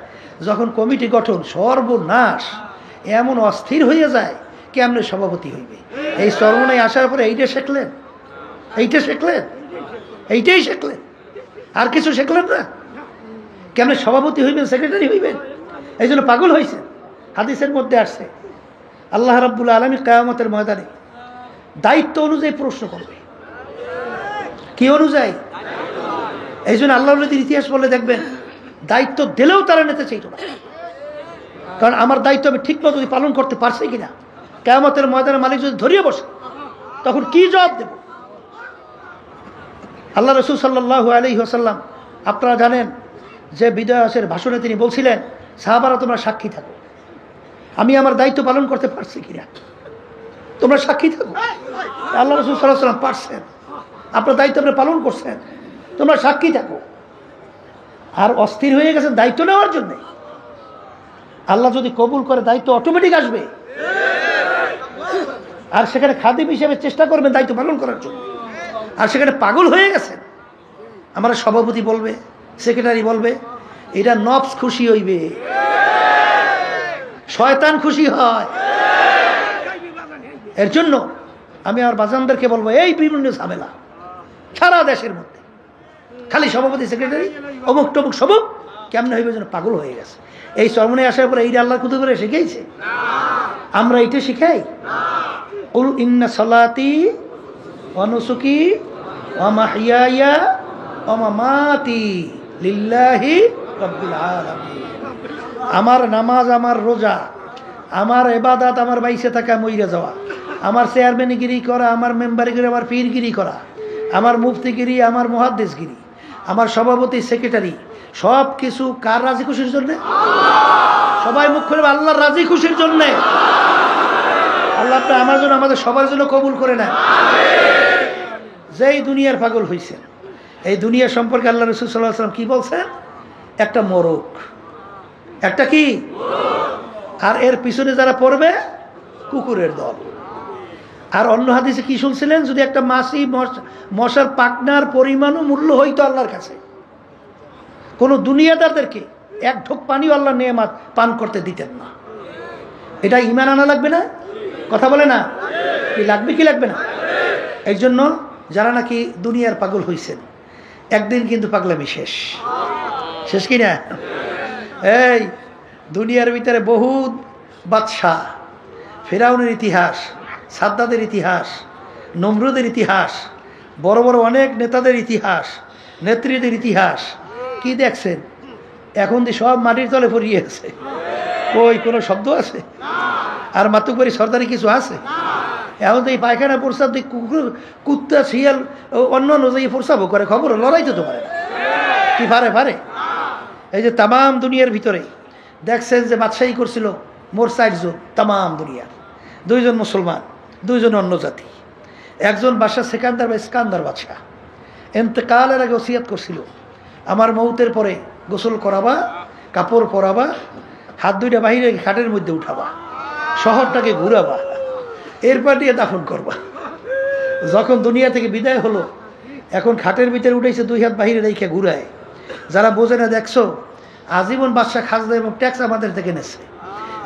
যখন কমিটি গঠন সর্বনাশ, এমন অস্থির হয়ে যায় কেমনে সভাপতি হইবে। এই চরমনায় আসার পরে এইটা শিখলেন, এইটা শিখলেন, এইটাই শিখলেন, আর কিছু শিখলেন না। কেমনে সভাপতি হইবেন, সেক্রেটারি হইবেন, এই জন্য পাগল হয়েছে। হাদিসের মধ্যে আসছে আল্লাহ রাব্বুল আলামিন কিয়ামতের ময়দানে দায়িত্ব অনুযায়ী প্রশ্ন করবে। কি অনুযায়ী? এই জন্য আল্লাহ নবীর ইতিহাস বলে দেখবেন দায়িত্ব দিলেও তারা নিতে চাইতো না। কারণ আমার দায়িত্ব আমি ঠিক মতো পালন করতে পারছি কিনা, কিয়ামতের ময়দানে মালিক যদি ধরিয়ে বসে তখন কি জবাব দেব? আল্লাহ রাসূল সাল্লাল্লাহু আলাইহি ওয়াসাল্লাম আপনারা জানেন যে বিদায়ের ভাষণে তিনি বলছিলেন, সাহাবারা তোমরা সাক্ষী থাকো, আমি আমার দায়িত্ব পালন করতে পারছি কিনা, তোমরা সাক্ষী থাকো। আল্লাহ রাসূল সাল্লাল্লাহু আলাইহি ওয়াসাল্লাম পারছেন, আপনার দায়িত্ব আপনি পালন করছেন, তোমরা সাক্ষী থাকো। আর অস্থির হয়ে গেছেন দায়িত্ব নেওয়ার জন্য। আল্লাহ যদি কবুল করে দায়িত্ব অটোমেটিক আসবে। আর সেখানে খাদিম হিসেবে চেষ্টা করবেন দায়িত্ব পালন করার জন্য। আর সেখানে পাগল হয়ে গেছেন, আমার সভাপতি বলবে, সেক্রেটারি বলবে, এটা নফস খুশি হইবে, শয়তান খুশি হয়। এর জন্য আমি আমার বাজানদেরকে বলবো, এই বিভিন্ন ঝামেলা সারা দেশের মধ্যে খালি সভাপতি সেক্রেটারি অমুক টমুক সবুক কেমনে হইবে যেন পাগল হয়ে গেছে। এই চরমনে আসার পরে এইটা আল্লাহ কুতু করে শিখাইছে? আমরা এইটা শিখাই? কুল ইন্না সালাতি ওয়া নুসুকি ওয়া মাহইয়ায়া ওয়া মামাতি লিল্লাহি রাব্বিল আলামিন। আমার নামাজ, আমার রোজা, আমার ইবাদত, আমার বাইসে থাকা মইরা যাওয়া, আমার চেয়ারম্যানগিরি করা, আমার মেম্বারগিরি, আমার পীরগিরি করা, আমার মুফতিগিরি, আমার মুহাদ্দিসগিরি, আমার সভাপতি সেক্রেটারি, সব কিছু কার রাজি খুশির জন্য? সবাই মুখ খুলে আল্লাহর রাজি খুশির জন্য। আল্লাহ আপনি আমার জন্য, আমাদের সবার জন্য কবুল করে নেন। যেই দুনিয়ার পাগল হয়েছেন, এই দুনিয়া সম্পর্কে আল্লাহ রাসূল সাল্লাল্লাহু আলাইহি ওয়াসাল্লাম কি বলছেন? একটা মরক, একটা কি, আর এর পিছনে যারা পড়বে কুকুরের দল। আর অন্য হাদিসে কি শুনছিলেন? যদি একটা মাছি মশার পাকনার পরিমাণও মূল্য হইতো আল্লাহর কাছে, কোনো দুনিয়াদারদেরকে এক ঢোক পানিও আল্লাহ নেয়ামত পান করতে দিতেন না। এটা ঈমান আনা লাগবে না? কথা বলে না? কি লাগবে কি লাগবে না? এই জন্য যারা নাকি দুনিয়ার পাগল হইছেন, একদিন কিন্তু পাগলামি শেষ। শেষ কি না? এই দুনিয়ার ভিতরে বহুত বাদশাহ, ফেরাউনের ইতিহাস, সাদ্দাদের ইতিহাস, নমরুদের ইতিহাস, বড় বড় অনেক নেতাদের ইতিহাস, নেত্রীদের ইতিহাস কি দেখছেন? এখন দিয়ে সব মাটির তলে পড়িয়ে আছে। ওই কোনো শব্দ আছে? আর মাতুকবাড়ি সর্দারি কিছু আছে? এখন তো এই পায়খানা প্রস্রাব দিয়ে কুকুর, কুত্তা, শিয়াল, অন্য অন্য যে প্রস্রাবও করে, খবর লড়াইতে তো পারে না। কি পারে? এই যে তামাম দুনিয়ার ভিতরে দেখছেন যে বাদশাহী করছিল মোর 4 জন, তামাম দুনিয়ার 2 জন মুসলমান, 2 জন অন্য জাতি। একজন বাদশাহ সেকান্দার বা ইস্কান্দার বাদশাহ এন্তেকালের আগে ওসিয়াত করছিল, আমার মৌতের পরে গোসল করাবা, কাপড় পরাবা, হাত দুইটা বাহিরে খাটের মধ্যে উঠাবা, শহরটাকে ঘুরাবা, এরপর দিয়ে দাফন করবা। যখন দুনিয়া থেকে বিদায় হলো, এখন খাটের ভিতরে উঠেছে, 2 হাত বাহিরে রেখে ঘুরায়। যারা বোঝে না, দেখছো আজীবন বাদশাহ খাজনা এবং ট্যাক্স আমাদের থেকে নেছে,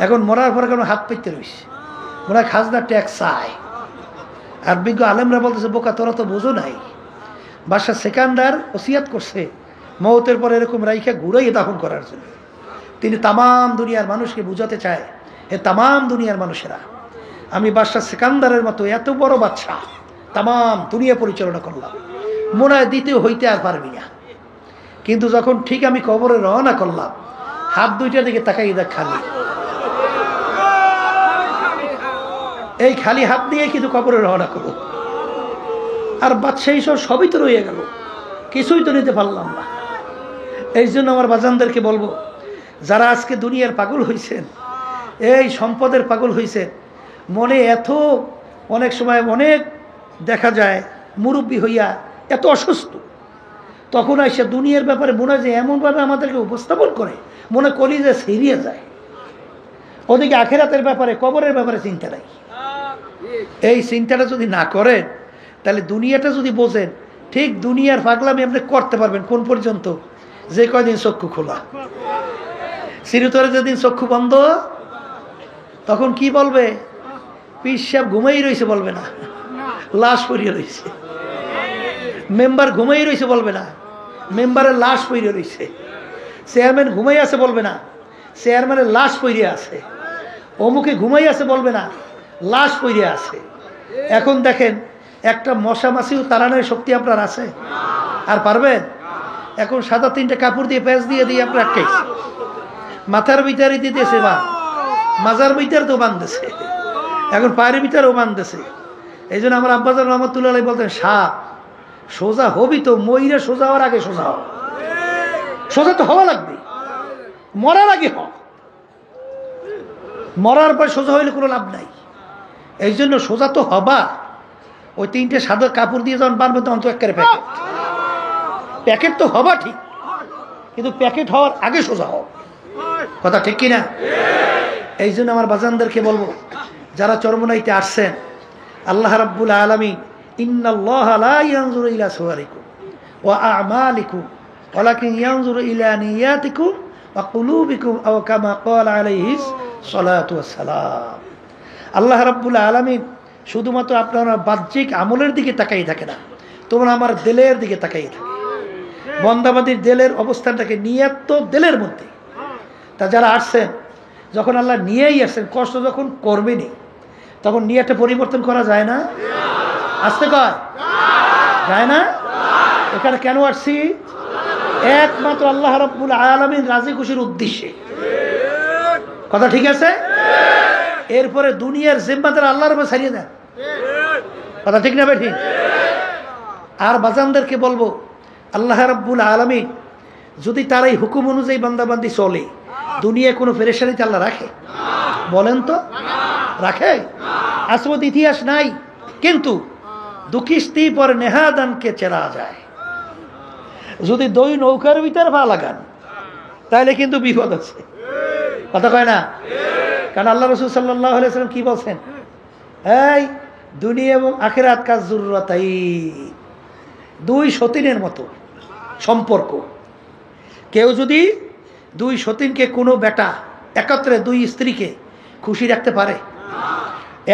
এখন মরার পরে কেন হাত পেতে রয়েছে, ওরা খাজনা ট্যাক্স চায়। আর বিজ্ঞ আলেমরা বলতেছে, বোকা তোরা তো বোঝো নাই, বাদশাহ সেকান্দার ওসিয়াত করছে মৌতের পরে এরকম রাইখা ঘুরাইয়ে দাফন করার জন্য। তিনি তামাম দুনিয়ার মানুষকে বুঝাতে চায়, এ তামাম দুনিয়ার মানুষেরা, আমি বাদশাহ সেকান্দারের মতো এত বড় বাদশাহ তামাম দুনিয়া পরিচালনা করলাম, মনে হয় দ্বিতীয় হইতে আর পারবি না। কিন্তু যখন ঠিক আমি কবরে রওনা করলাম, হাত দুইটার দিকে তাকাই দেখ খালি, এই খালি হাত দিয়ে কিন্তু কবরে রওনা করো। আর বাদশাহী সবই তো রয়ে গেল, কিছুই তো নিতে পারলাম না। এই জন্য আমার বাজানদেরকে বলবো, যারা আজকে দুনিয়ার পাগল হয়েছেন, এই সম্পদের পাগল হয়েছেন, মনে এত অনেক সময় অনেক দেখা যায় মুরব্বী হইয়া এত অসুস্থ, তখন এসে দুনিয়ার ব্যাপারে মনে হয় যে এমনভাবে আমাদেরকে উপস্থাপন করে, মনে করি যে সিরিয়ে যায়। ওদিকে আখেরাতের ব্যাপারে, কবরের ব্যাপারে চিন্তা নাই। এই চিন্তাটা যদি না করেন, তাহলে দুনিয়াটা যদি বোঝেন, ঠিক দুনিয়ার পাগলামি আপনি করতে পারবেন কোন পর্যন্ত? যে কয়দিন চক্ষু খোলা। চিরতরে যেদিন চক্ষু বন্ধ, তখন কি বলবে? পীর সাহেব ঘুমাই রয়েছে বলবে না, লাশ পড়িয়ে রয়েছে। মেম্বার ঘুমাই রয়েছে বলবে না, মেম্বারের লাশ পড়িয়ে রয়েছে। চেয়ারম্যান ঘুমাই আছে বলবে না, চেয়ারম্যানের লাশ পড়িয়ে আছে। অমুকে ঘুমাই আছে বলবে না, লাশ পড়িয়ে আছে। এখন দেখেন, একটা মশা মাছিও তাড়ানোর শক্তি আপনার আছে? আর পারবেন? এখন সাদা 3টে কাপড় দিয়ে প্যাঁচ দিয়ে দিয়ে আপনার আটকাইছে, মাথার ভিতরে দিতেছে, বা মাজার ভিতরে তো বাঁধতেছে, এখন পায়ের ভিতরেও বাঁধতেছে। এই জন্য আমার আব্বাজান রহমতুল্লাহ আলাইহি বলতেন, সাপ সোজা হবি তো মইরা সোজা হওয়ার আগে সোজা হও। সোজা তো হওয়া লাগবে, মরার আগে হ, মরার পর সোজা হইলে কোনো লাভ নাই। এই জন্য সোজা তো হবা। ওই 3টে সাদা কাপড় দিয়ে যখন বাঁধবে, তখন তো একেবারে প্যাকেট। প্যাকেট তো হবা ঠিক, কিন্তু প্যাকেট হওয়ার আগে সোজা হও। কথা ঠিক কিনা? এই জন্য আমার বাজানদেরকে বলবো, যারা চরমনাইতে আসছেন, আল্লাহ রাব্বুল আলামিন, ইন্নাল্লাহা লা ইয়ানজুরু ইলা সুওয়ারিকুম ওয়া আ'মালিকুম ওয়ালাকিন ইয়ানজুরু ইলা নিয়াতিকুম ওয়া কুলুবিকুম, আও কামা ক্বালা আলাইহিস সালাতু ওয়াস সালাম। আল্লাহ রাব্বুল আলামিন শুধুমাত্র আপনারা বাহ্যিক আমলের দিকে তাকাই থাকে না, তোমরা আমার দিলের দিকে তাকাই থাকে। বন্দাবাদীর দিলের অবস্থানটাকে, নিয়ত তো দিলের মধ্যে। তা যারা আসছেন, যখন আল্লাহ নিয়েই আসছেন, কষ্ট যখন করবেনি, তখন নিয়তটা পরিবর্তন করা যায় না? আসতে কয় যায় না? এখানে কেন আসছি? একমাত্র আল্লাহ রাব্বুল আলামিন রাজি খুশির উদ্দেশ্যে। কথা ঠিক আছে? এরপরে দুনিয়ার জিম্মাদার আল্লাহর উপর ছাড়িয়ে দেন। কথা ঠিক না ভাই? ঠিক। আর বাজানদেরকে বলবো, আল্লাহ রাব্বুল আলামিন যদি তার এই হুকুম অনুযায়ী বান্দাবান্দি চলে, দুনিয়ায় কোনো পেরেশানিতে আল্লাহ রাখে? বলেন তো, রাখে? আসবত ইতিহাস নাই, কিন্তু দুকিস্তি পর নেহাদানকে চেরা যায়। যদি 2 নৌকার ভিতরে পা লাগান, তাহলে কিন্তু বিপদ আছে। কথা কয় না? কারণ আল্লাহ রাসূল সাল্লাল্লাহু আলাইহি ওয়াসাল্লাম কি বলছেন? এই দুনিয়া এবং আখিরাত কাজ জরুরতাই, 2 সতীনের মতো সম্পর্ক। কেউ যদি দুই সতীনকে কোনো বেটা একত্রে দুই স্ত্রীকে খুশি রাখতে পারে?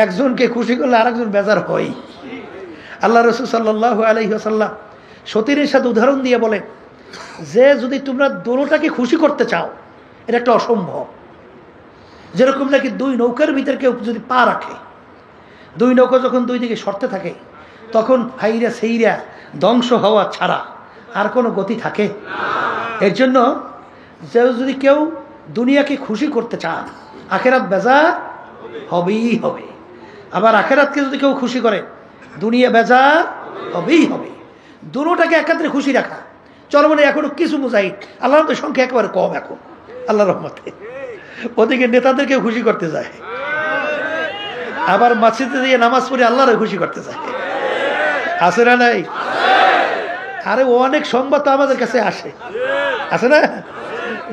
একজনকে খুশি করলে আরেকজন বেজার হয়। আল্লাহ রাসূল সাল্লাল্লাহু আলাইহি ওয়াসাল্লাম সতীনের সাথে উদাহরণ দিয়ে বলে যে যদি তোমরা দোনোটাকে খুশি করতে চাও, এটা একটা অসম্ভব। যেরকম নাকি দুই নৌকার ভিতরে কেউ যদি পা রাখে, দুই নৌকা যখন দুই দিকে সরতে থাকে তখন ফাইরা সেইরা ধ্বংস হওয়া ছাড়া আর কোনো গতি থাকে? এর জন্য যে যদি কেউ দুনিয়াকে খুশি করতে চান, আখেরাত বেজার হবেই হবে। আবার আখেরাতকে যদি কেউ খুশি করে, দুনিয়া বেজার হবেই হবে। দুটোটাকে একাত্রে খুশি রাখা চরমনে এখনো কিছু বোঝাই। আল্লাহর তো সংখ্যা একেবারে কম এখন আল্লাহর রহমতে। ওদিকে নেতাদেরকে খুশি করতে যায়, আবার মসজিদে দিয়ে নামাজ পড়ে আল্লাহরে খুশি করতে যায়। আছে না নাই? আরে অনেক সংবাদ তো আমাদের কাছে আসে, আছে না?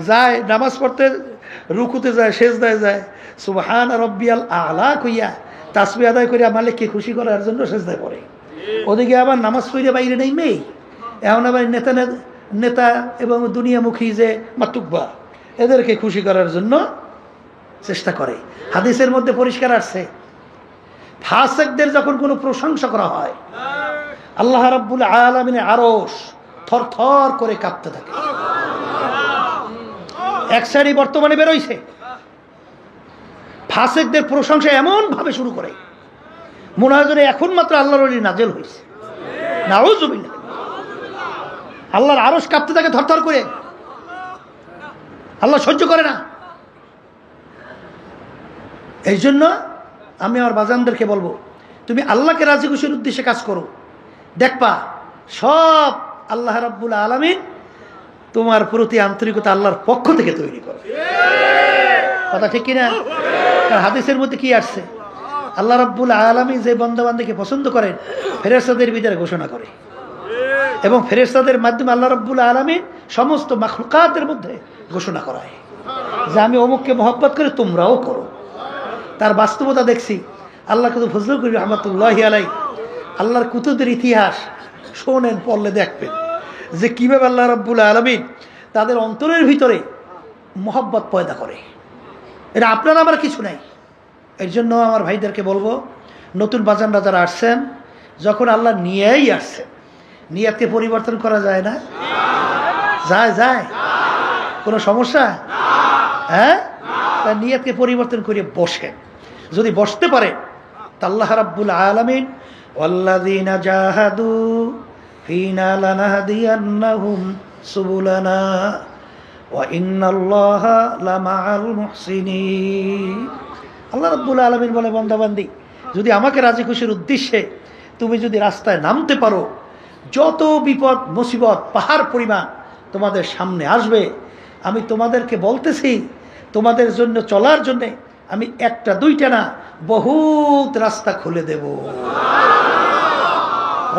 যায় নামাজ পড়তে, রুকুতে যায়, সেজদায় যায়, সুবহান রাব্বিয়াল আ'লা কইয়া তাসবিহ আদায় করিয়া মালিককে খুশি করার জন্য সেজদায় পড়ে। ওদিকে আবার নামাজ পড়ে বাইরে নেই মেয়ে, এখন আবার নেতা এবং দুনিয়ামুখী যে মাতুব্বা, এদেরকে খুশি করার জন্য চেষ্টা করে। হাদিসের মধ্যে পরিষ্কার আসছে, ফাসিকদের যখন কোনো প্রশংসা করা হয়, আল্লাহ রাব্বুল আলামিনের আরশ থরথর করে কাঁপতে থাকে। এক সারি বর্তমানে বেরোইছে, ফাসিকদের প্রশংসা এমন ভাবে শুরু করে মনে হয় যেন এখন মাত্র আল্লাহর ওলি নাজেল হয়েছে। নাউযুবিল্লাহ। আল্লাহর আরশ কাঁপতে থাকে থরথর করে, আল্লাহ সহ্য করে না। এই জন্য আমি আমার বাজানদেরকে বলবো, তুমি আল্লাহকে রাজি খুশির উদ্দেশ্যে কাজ করো, দেখবা সব আল্লাহ রাব্বুল আলামিন তোমার প্রতি আন্তরিকতা আল্লাহর পক্ষ থেকে তৈরি করে। কথা ঠিক কিনা? হাদিসের মধ্যে কি আসছে? আল্লাহ রাব্বুল আলামিন যে বান্দা-বান্দীকে পছন্দ করেন ফেরেশতাদের ভিতরে ঘোষণা করে, এবং ফেরেশতাদের মাধ্যমে আল্লাহ রাব্বুল আলামিন সমস্ত মাখলুকাতের মধ্যে ঘোষণা করায় যে আমি অমুককে মহব্বত করে তোমরাও করো। তার বাস্তবতা দেখছি। আল্লাহ কুতুব ফজলুল করিম রাহমাতুল্লাহি আলাইহি আল্লাহর কুতুবের ইতিহাস শোনেন, পড়লে দেখবেন যে কীভাবে আল্লাহ রাব্বুল আলামিন তাদের অন্তরের ভিতরে মহব্বত পয়দা করে। এটা আপনার আমার কিছু নাই। এর জন্য আমার ভাইদেরকে বলবো, নতুন বাজানরা যারা আসছেন, যখন আল্লাহ নিয়েই আসছেন, নিয়াতকে পরিবর্তন করা যায় না? যায় যায়? কোনো সমস্যা? হ্যাঁ, তার নিয়াতকে পরিবর্তন করে বসেন। যদি বসতে পারে তা আল্লাহ রাব্বুল আলামিন ওয়াল্লাযীনা জাহাদু ফীনা লানাহদিয়ান্নাহুম সুবুলানা ওয়া ইন্নাল্লাহা লামাআল মুহসিনিন। আল্লাহ রাব্বুল আলামিন বলে, বান্দাবান্দি যদি আমাকে রাজি খুশির উদ্দেশ্যে তুমি যদি রাস্তায় নামতে পারো, যত বিপদ মুসিবত পাহাড় পরিমাণ তোমাদের সামনে আসবে, আমি তোমাদেরকে বলতেছি তোমাদের জন্য চলার জন্যে আমি একটা দুইটা না বহুত রাস্তা খুলে দেব।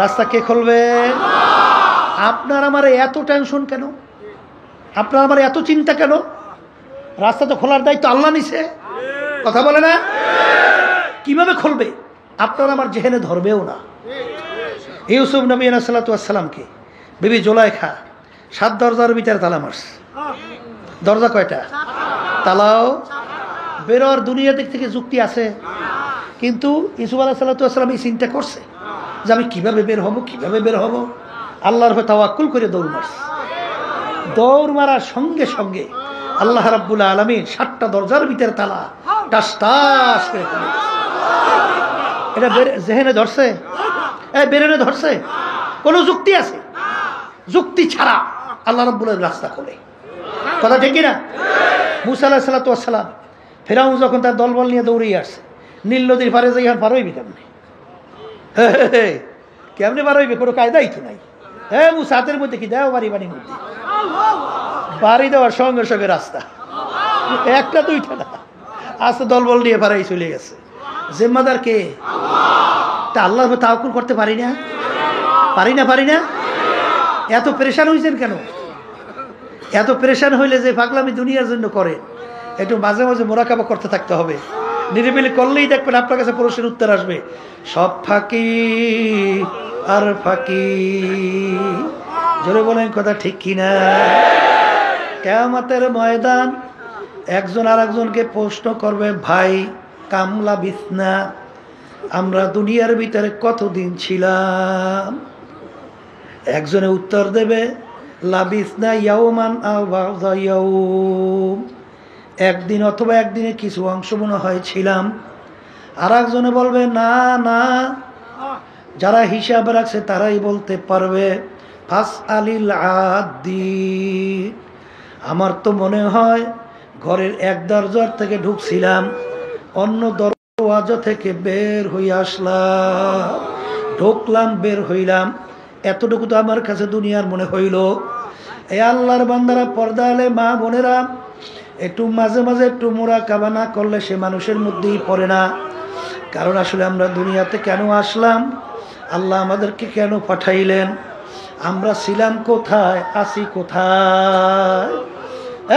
রাস্তা কে খুলবে? আপনার আমার এত টেনশন কেন? আপনার আমার এত চিন্তা কেন? রাস্তা তো খোলার দায়িত্ব আল্লাহ নিছে, কথা বলে না? কিভাবে খুলবে? আপনার আমার জেহেনে ধরবেও না। ইউসুফ নবী আলাইহিস সালাতু ওয়াস সালামকে বিবি জুলাইখা 7 দরজার ভিতরে তালা মারছে। দরজা কয়টা? তালাও বেরোর দুনিয়া দিক থেকে যুক্তি আছে, কিন্তু ইউসুফ আলাইহিস সালাতু ওয়াস সালাম এই চিন্তা করছে যে আমি কিভাবে বের হব, কিভাবে বের হব। আল্লাহর উপর তাওয়াক্কুল করে দৌড় মারছে। দৌড় মারার সঙ্গে সঙ্গে আল্লাহ রাব্বুল আলামিন 7টা দরজার ভিতরে তালা টাস টাস করে খুলে দিয়েছে। এটা জেহেনে ধরছে? বেরেনে ধরছে? কোনো যুক্তি আছে? যুক্তি ছাড়া আল্লাহ রাব্বুল আলামিন রাস্তা খোলে। কথা ঠিক কিনা? মুসা আলাইহিস সালাতু ওয়াস সালাম ফেরাউন যখন তার দলবল নিয়ে দৌড়িয়ে আসছে, নীল নদীর পারে যাই এখন পার হইবি কেমনে? কেমনে পার হইবে? কোনো কায়দাই তো নাই। মুসা হাতের মধ্যে কি দেও, বাড়ি বাড়ির মধ্যে বাড়ি দেওয়ার সঙ্গে সঙ্গে রাস্তা, একটা দুইটা না, আস্তে দলবল নিয়ে পারাই চলে গেছে। জিম্মাদার কে? তা আল্লাহর উপর তাওয়াক্কুল করতে পারি না? পারি না? এত পেরেশান হয়েছেন কেন? এত পেরেশান হইলে যে পাগলামি দুনিয়ার জন্য করে, একটু মাঝে মাঝে মোরাকাবা করতে থাকতে হবে। নিরিবিলি করলেই দেখবেন আপনার কাছে প্রশ্নের উত্তর আসবে। সব ফাঁকি আর ফাঁকি, জোরে বলেন কথা ঠিক কিনা? কিয়ামতের ময়দান একজন আরেকজনকে প্রশ্ন করবে, ভাই কামলা বিছনা, আমরা দুনিয়ার ভিতরে কতদিন ছিলাম? একজনে উত্তর দেবে, লাবিসনা ইয়াওমান আও বা'দা ইয়াওম, একদিন অথবা একদিনে কিছু অংশ মনে হয় ছিলাম। আর একজনে বলবে, না না, যারা হিসাব রাখছে তারাই বলতে পারবে। ফাস আলিল আদি, আমার তো মনে হয় ঘরের এক দরজার থেকে ঢুকছিলাম, অন্য দরওয়াজা থেকে বের হয়ে আসলাম, ঢুকলাম বের হইলাম, এতটুকু তো আমার কাছে দুনিয়ার মনে হইল। এই আল্লাহর বান্দারা, পর্দা আলে মা বোনেরা, একটু মাঝে মাঝে একটু মুরাকাবা না করলে সে মানুষের মধ্যেই পড়ে না। কারণ আসলে আমরা দুনিয়াতে কেন আসলাম, আল্লাহ আমাদেরকে কেন পাঠাইলেন, আমরা ছিলাম কোথায়, আছি কোথায়?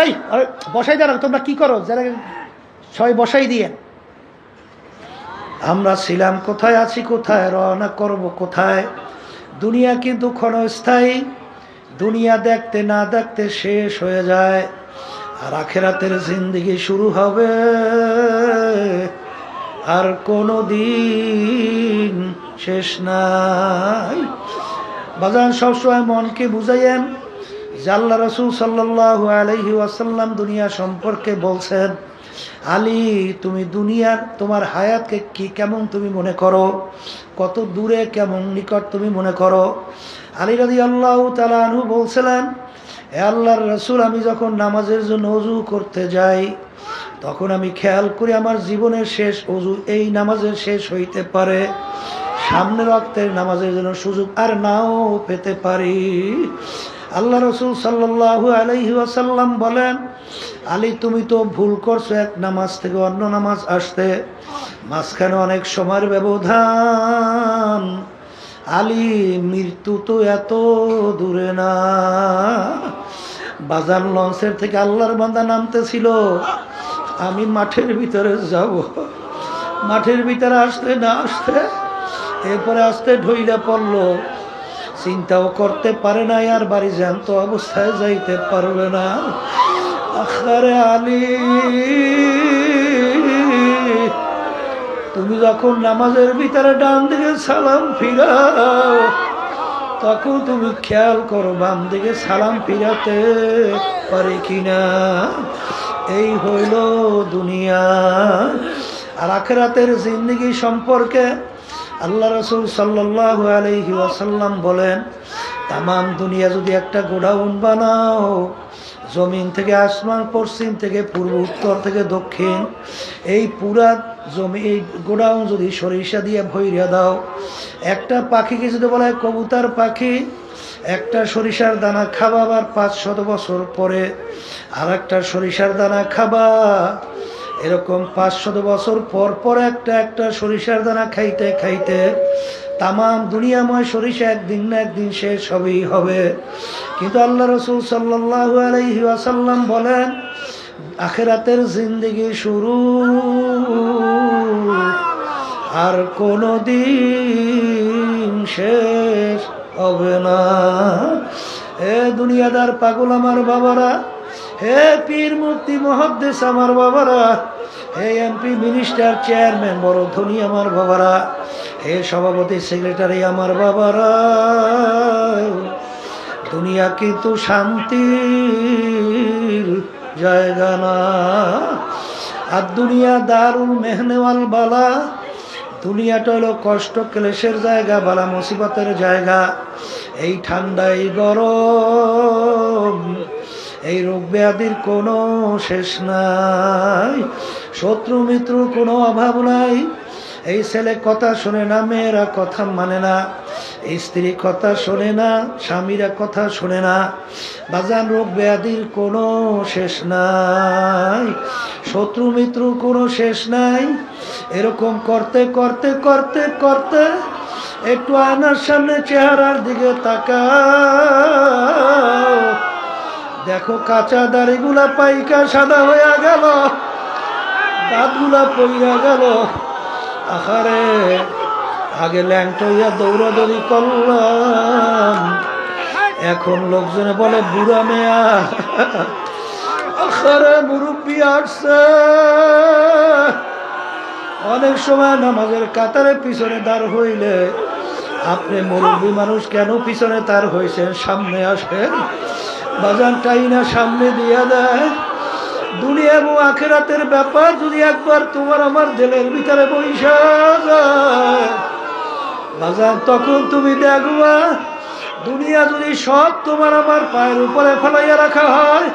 এই বসাই দাঁড়াও, তোমরা কি করো, যারা সবাই বসাই দিয়ে, আমরা ছিলাম কোথায়, আছি কোথায়, রওনা করব কোথায়? দুনিয়া কিন্তু ক্ষণস্থায়ী, দুনিয়া দেখতে না দেখতে শেষ হয়ে যায়। আর আখিরাতের জিন্দেগি শুরু হবে, আর কোনো দিন শেষ নাই। বাজান সবসময় মনকে বুঝাইয়েন যে আল্লাহ রাসূল সাল্লাল্লাহু আলাইহি ওয়াসাল্লাম দুনিয়া সম্পর্কে বলছেন, আলী তুমি দুনিয়ার তোমার হায়াতকে কি কেমন তুমি মনে করো, কত দূরে কেমন নিকট তুমি মনে করো? আলী রাদিয়াল্লাহু তাআলা আনহু বলছিলেন, হে আল্লাহর রাসূল, আমি যখন নামাজের জন্য ওযু করতে যাই তখন আমি খেয়াল করি আমার জীবনের শেষ ওযু এই নামাজের শেষ হইতে পারে, সামনের ওয়াক্তের নামাজের জন্য সুযোগ আর নাও পেতে পারি। আল্লাহ রাসূল সাল্লাল্লাহু আলাইহি ওয়াসাল্লাম বলেন, আলী তুমি তো ভুল করছো এক নামাজ থেকে অন্য নামাজ আসতে, মাঝখানে অনেক সময়ের ব্যবধান। আলী মৃত্যু তো এত দূরে না। বাজার লঞ্চের থেকে আল্লাহর বান্দা নামতেছিল, আমি মাঠের ভিতরে যাব, মাঠের ভিতরে আসতে না আসতে এরপরে আসতে ঢইলা পড়লো, চিন্তাও করতে পারে না আর বাড়ি জ্যান্ত অবস্থায় যাইতে পারবে না। আখারে আলী, তুমি যখন নামাজের ভিতরে ডান দিকে সালাম ফিরাও তখন তুমি খেয়াল করো বাম দিকে সালাম ফিরাতে পারে কিনা। এই হইল দুনিয়া। আর আখিরাতের জিন্দেগি সম্পর্কে আল্লাহ রাসূল সাল্লাল্লাহু আলাইহি ওয়াসাল্লাম বলেন, তামাম দুনিয়া যদি একটা গোডাউন বানাও, জমিন থেকে আসমান, পশ্চিম থেকে পূর্ব, উত্তর থেকে দক্ষিণ, এই পুরা জমি এই গোডাউন যদি সরিষা দিয়ে ভইরা দাও, একটা পাখিকে যদি বলা হয় কবুতর পাখি, একটা সরিষার দানা খাবা, আবার 500 বছর পরে আর একটা সরিষার দানা খাবা, এরকম 500 বছর পর পর একটা সরিষার দানা খাইতে খাইতে তামাম দুনিয়াময় সরিষা একদিন না একদিন শেষ হবেই হবে। কিন্তু আল্লাহ রাসূল সাল্লাল্লাহু আলাইহি ওয়াসাল্লাম বলেন, আখিরাতের জিন্দেগি শুরু, আর কোনো দিন শেষ হবে না। হে দুনিয়াদার পাগল আমার বাবারা, হে পীর মুফতি মুহাদ্দিস আমার বাবারা, হে এমপি মিনিস্টার চেয়ারম্যান বড় ধনী আমার বাবারা, হে সভাপতি সেক্রেটারি আমার বাবারা, দুনিয়া কিন্তু শান্তির জায়গা না। আর দুনিয়া দারুল মেহনে ওয়াল বালা, দুনিয়াটা হলো কষ্ট ক্লেশের জায়গা, বালা মুসিবতের জায়গা। এই ঠান্ডা, এই গরম, এই রোগ ব্যাধির কোনো শেষ নাই, শত্রু মিত্রর কোনো অভাব নাই। এই ছেলে কথা শোনে না, মেয়েরা কথা মানে না, স্ত্রী কথা শোনে না, স্বামীরা কথা শোনে না। বাজান রোগ ব্যাধির কোনো শেষ নাই, শত্রু মিত্রর কোনো শেষ নাই। এরকম করতে করতে করতে করতে একটু আয়নার সামনে চেহারার দিকে তাকাও, দেখো কাঁচা দাড়িগুলা পাইকা সাদা হয়ে গেল, দাঁতগুলা পইরা গেল। আহারে, আগে ল্যাংটা হইয়া দৌড়াদৌড়ি করলাম, এখন লোকজনে বলে বুড়া মেয়া। আখারে মুরব্বী আসছে, অনেক সময় নামাজের কাতারে পিছনে দাঁড় হইলে আপনি মুরব্বী মানুষ কেন পিছনে তার হয়েছেন, সামনে আসেন। বাজানটাই না সামনে দিয়ে দেয়। দুনিয়া এবং আখিরাতের ব্যাপার যদি একবার তোমার আমার দিলের ভিতরে বইসা যায় বাজান, তখন তুমি দেখবা দুনিয়া যদি সব তোমার আমার পায়ের উপরে ফেলাইয়া রাখা হয়,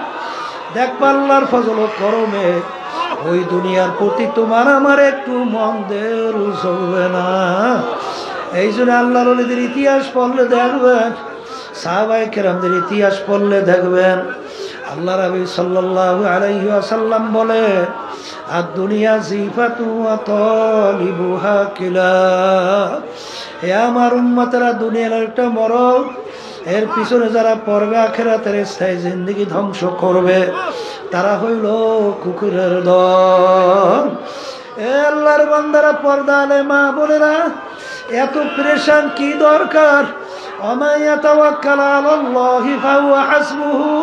দেখবা আল্লাহর ফজল ও করমে ওই দুনিয়ার প্রতি তোমার আমার একটু মন দের চলবে না। এই জন্য আল্লাহর ওলিদের ইতিহাস পড়লে দেখবেন, সাহাবায়ে কেরামদের ইতিহাস পড়লে দেখবেন, আল্লাহ রাবী সাল্লাল্লাহু আলাইহি ওয়াসাল্লাম বলে, আর দুনিয়া জিফাতু ওয়া তালিবুহা কিলাব। হে আমার উম্মতেরা, দুনিয়ার একটা মরক, এর পিছনে যারা পড়বে আখিরাতের স্থায়ী জিন্দেগি ধ্বংস করবে, তারা হইল কুকুরের দল। এ আল্লাহর বান্দারা, পর্দা আলে মা বোনেরা, এত প্রেশান কি দরকার? ওয়া ইয়াতাওয়াক্কাল আলাল্লাহি ফাহুয়া হাসবুহু।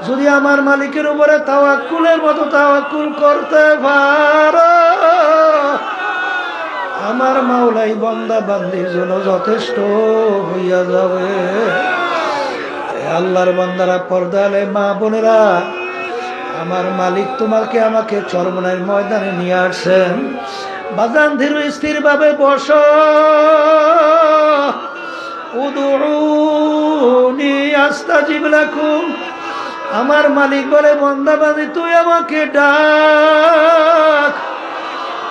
যদি আমার মালিকের উপরে তাওয়াক্কুলের মতো তাওয়াক্কুল করতে পারো, আমার মাওলাই বান্দা বান্দির জন্য যথেষ্ট হইয়া যাবে। আল্লাহর বান্দারা, পর্দা আলে মা বোনেরা, আমার মালিক তোমাকে আমাকে চরমনাইয়ের ময়দানে নিয়ে আসছেন। বাজান ধীর স্থির ভাবে বসো। উদউনি আস্তাজিব লাকুম। আমার মালিক বলে, বান্দা বান্দি তুই আমাকে ডাক,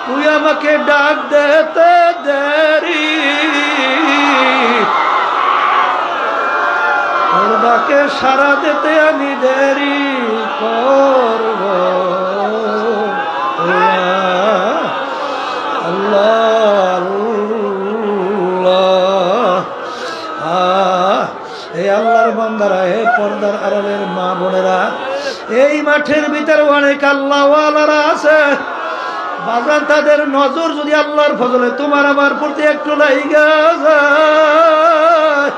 তুই আমাকে ডাক দিতে দেরি, তোর ডাকে সাড়া দিতে আমি দেরি করব। আল্লাহ আল্লাহ। এই আল্লাহর বান্দারা, হে পর্দার আড়ালের মা বোনেরা, এই মাঠের ভিতরে অনেক আল্লাহওয়ালারা আছে বাজান, তাদের নজর যদি আল্লাহর ফজলে তোমার আমার প্রতি একটু লাইগা যায়,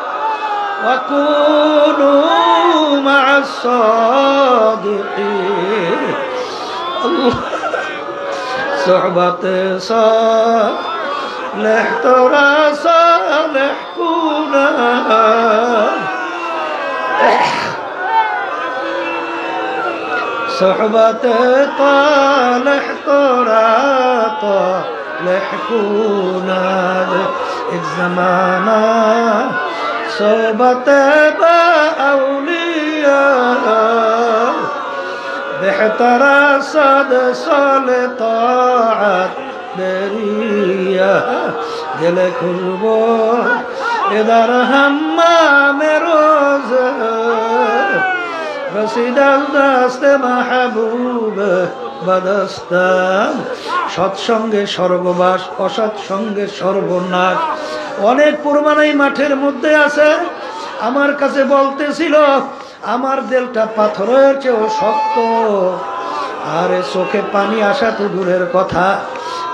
ওয়াকুনু মা'আস সাদিকিন। আল্লাহ সোহবতে সালেহ তোরা সালেহ কুনা, সোহবতে তালেহ তোরা তালেহ কুনা। এক জামানা সোহবতে বা আউলিয়া, বেহতরা সাদ সালে তাআত বেরিয়া, গেলে খুলব এদার হাম্মামে রোজ, রসিদাল দাস্তে মাহবুব বাদস্তান। সৎসঙ্গে স্বর্গবাস, অসৎসঙ্গে সর্বনাশ। অনেক প্রমাণ এই মাঠের মধ্যে আছে। আমার কাছে বলতেছিল, আমার দিলটা পাথরের চেয়েও শক্ত, আরে চোখে পানি আসা তো দূরের কথা,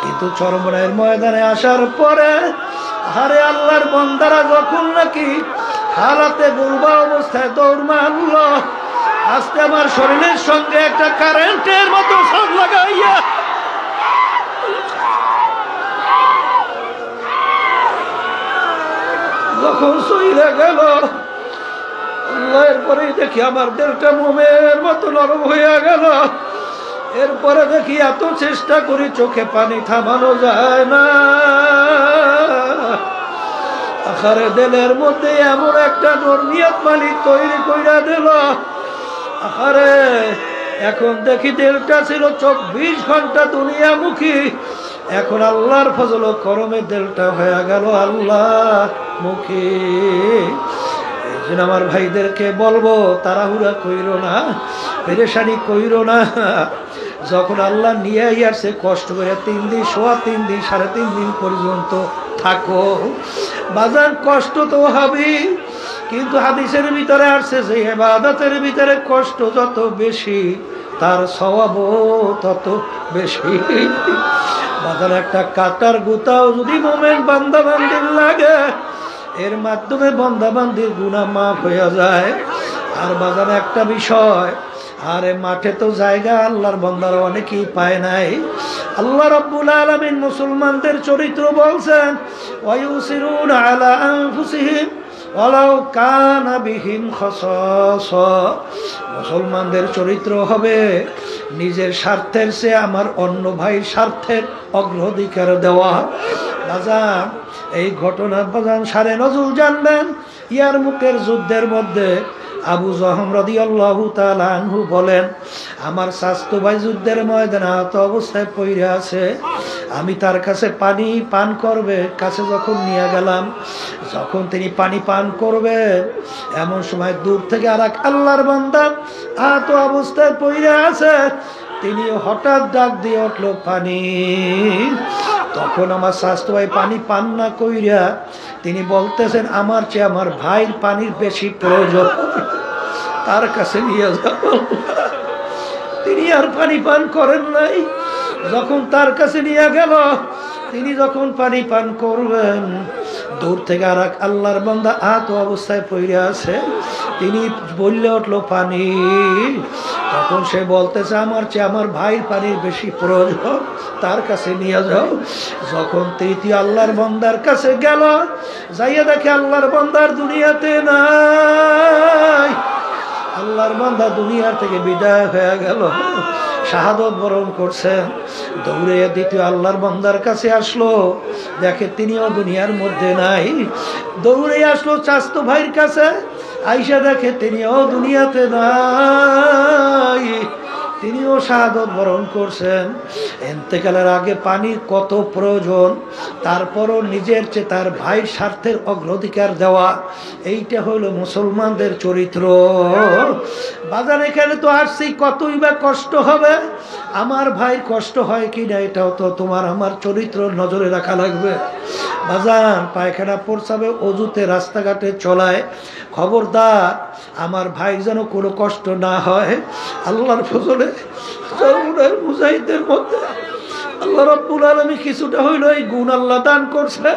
কিন্তু চরমনাইয়ের ময়দানে আসার পরে আরে আল্লাহর বান্দারা যখন নাকি হালাতে বুলবা অবস্থায় দৌড় মারল, আজকে আমার শরীরের সঙ্গে একটা কারেন্টের মতো শক লাগাইয়া যখন চলে গেল, এরপরেই দেখি আমার দিলটা মোমের মতো নরম হইয়া গেল। এরপরে দেখি এত চেষ্টা করি চোখে পানি থামানো যায় না। আখারে দিলের মধ্যে এমন একটা নরমিয়ত মালিক তৈরি কইরা দিল। আখারে এখন দেখি দিলটা ছিল 24 ঘন্টা দুনিয়ামুখী, এখন আল্লাহর ফজল ও করমে দিলটা হয়ে গেল আল্লাহ মুখী। এই জন্য আমার ভাইদেরকে বলবো, তাড়াহুড়া কইরো না, পেরেশানি কইরো না। যখন আল্লাহ নিয়ে আসছে কষ্ট করে 3 দিন, সোয়া 3 দিন, 3.5 দিন পর্যন্ত থাকো বাজার, কষ্ট তো হবেই, কিন্তু হাদিসের ভিতরে আসছে যে ইবাদতের ভিতরে কষ্ট যত বেশি তার সওয়াবও তত বেশি। বাজার একটা কাটার গুতাও যদি মোমেন বান্দা বান্দির লাগে, এর মাধ্যমে বান্দা বান্দির গুনাহ মাফ হয়ে যায়। আর বাজার একটা বিষয়, আরে মাঠে তো জায়গা আল্লাহর বান্দারা অনেকেই পায় নাই। আল্লাহ রাব্বুল আলামিন মুসলমানদের চরিত্র বলছেন, ওয়ায়ুসিরুনা আলা আনফুসিহিম ওয়ালাউ কানা বিহিম খাসাসা। মুসলমানদের চরিত্র হবে নিজের স্বার্থের চেয়ে আমার অন্য ভাইয়ের স্বার্থের অগ্রাধিকার দেওয়া। বাজান এই ঘটনা বাজান সারে নজরুল জানবেন। ইয়ারমুকের যুদ্ধের মধ্যে আবু জহম রাদিয়াল্লাহু তাআলা আনহু বলেন, আমার স্বাস্থ্য ভাই যুদ্ধের ময়দানে আহত অবস্থায় পড়ে আছে। আমি তার কাছে পানি পান করবে কাছে যখন নিয়ে গেলাম, যখন তিনি পানি পান করবে এমন সময় দূর থেকে আর এক আল্লাহর বান্দা আহত অবস্থায় পড়ে আছে, তিনি হঠাৎ ডাক দিয়ে উঠল, পানি। তখন আমার স্বাস্থ্য ভাই পানি পান না কইরা তিনি বলতেছেন, আমার চেয়ে আমার ভাইয়ের পানির বেশি প্রয়োজন, তার কাছে নিয়ে যাব। তিনি আর পানি পান করেন নাই। যখন তার কাছে নিয়ে গেল, তিনি যখন পানি পান করবেন, দূর থেকে আর এক আল্লাহর বান্দা আহত অবস্থায় পড়ে আছে, তিনি বললে উঠল, পানি। তখন সে বলতেছে, আমার চেয়ে আমার ভাইয়ের পানির বেশি প্রয়োজন, তার কাছে নিয়ে যাও। যখন তৃতীয় আল্লাহর বান্দার কাছে গেল, যাইয়া দেখে আল্লাহর বান্দার দুনিয়াতে নাই। আল্লাহর বান্দা দুনিয়ার থেকে বিদায় হয়ে গেল, শাহাদত বরণ করছে। দৌড়ে দ্বিতীয় আল্লাহর বান্দার কাছে আসলো, দেখে তিনিও দুনিয়ার মধ্যে নাই। দৌড়ে আসলো চাচাতো ভাইয়ের কাছে, আইসা দেখে তিনিও দুনিয়াতে নাই, তিনিও শাহাদত বরণ করছেন। ইন্তেকালের আগে পানির কত প্রয়োজন, তারপরও নিজের চেয়ে তার ভাইয়ের স্বার্থের অগ্রাধিকার দেওয়া, এইটা হলো মুসলমানদের চরিত্র। বাজার এখানে তো আসছি, কতই বা কষ্ট হবে, আমার ভাইয়ের কষ্ট হয় কি না এটাও তো তোমার আমার চরিত্র নজরে রাখা লাগবে। বাজার পায়খানা প্রস্রাবে অজুতে রাস্তাঘাটে চলায়, খবরদার আমার ভাই যেন কোনো কষ্ট না হয়। আল্লাহর ফজলে চরমুনার মুজাহিদের মধ্যে আল্লাহ রাব্বুল আলামিন কিছুটা হইল এই গুণ আল্লাহ দান করছে।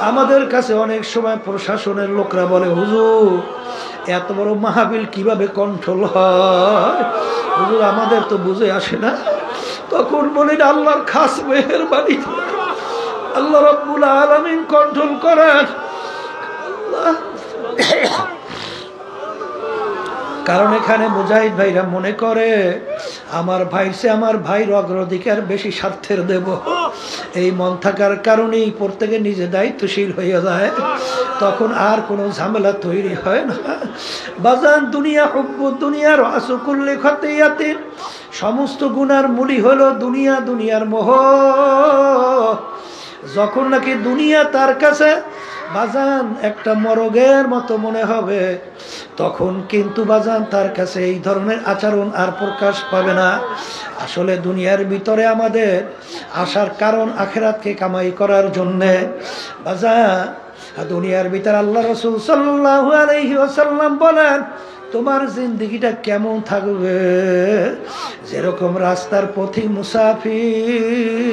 আমাদের কাছে অনেক সময় প্রশাসনের লোকরা বলে, হুজুর এত বড় মাহফিল কিভাবে কন্ট্রোল হয়, হুজুর আমাদের তো বুঝে আসে না। তখন বলি, আল্লাহর খাস মেহেরবানি, আল্লাহ রাব্বুল আলামিন কন্ট্রোল করেন। কারণ এখানে মুজাহিদ ভাইরা মনে করে আমার ভাইসে আমার ভাইয়ের অগ্রাধিকার বেশি স্বার্থের দেব, এই মন থাকার কারণেই প্রত্যেকে নিজে দায়িত্বশীল হয়ে যায়, তখন আর কোনো ঝামেলা তৈরি হয় না। বাজান দুনিয়া হুব্বু দুনিয়ার আসুকুল্লি খতিয়াতিন, সমস্ত গুনার মূলই হলো দুনিয়া, দুনিয়ার মোহ। যখন নাকি দুনিয়া তার কাছে বাজান একটা মরগের মতো মনে হবে, তখন কিন্তু বাজান তার কাছে এই ধরনের আচরণ আর প্রকাশ পাবে না। আসলে দুনিয়ার ভিতরে আমাদের আসার কারণ আখিরাতকে কামাই করার জন্যে। বাজান দুনিয়ার ভিতরে আল্লাহ রাসূল সাল্লাল্লাহু আলাইহি ওয়াসাল্লাম বলেন, তোমার জিন্দেগিটা কেমন থাকবে, যেরকম রাস্তার পথি মুসাফির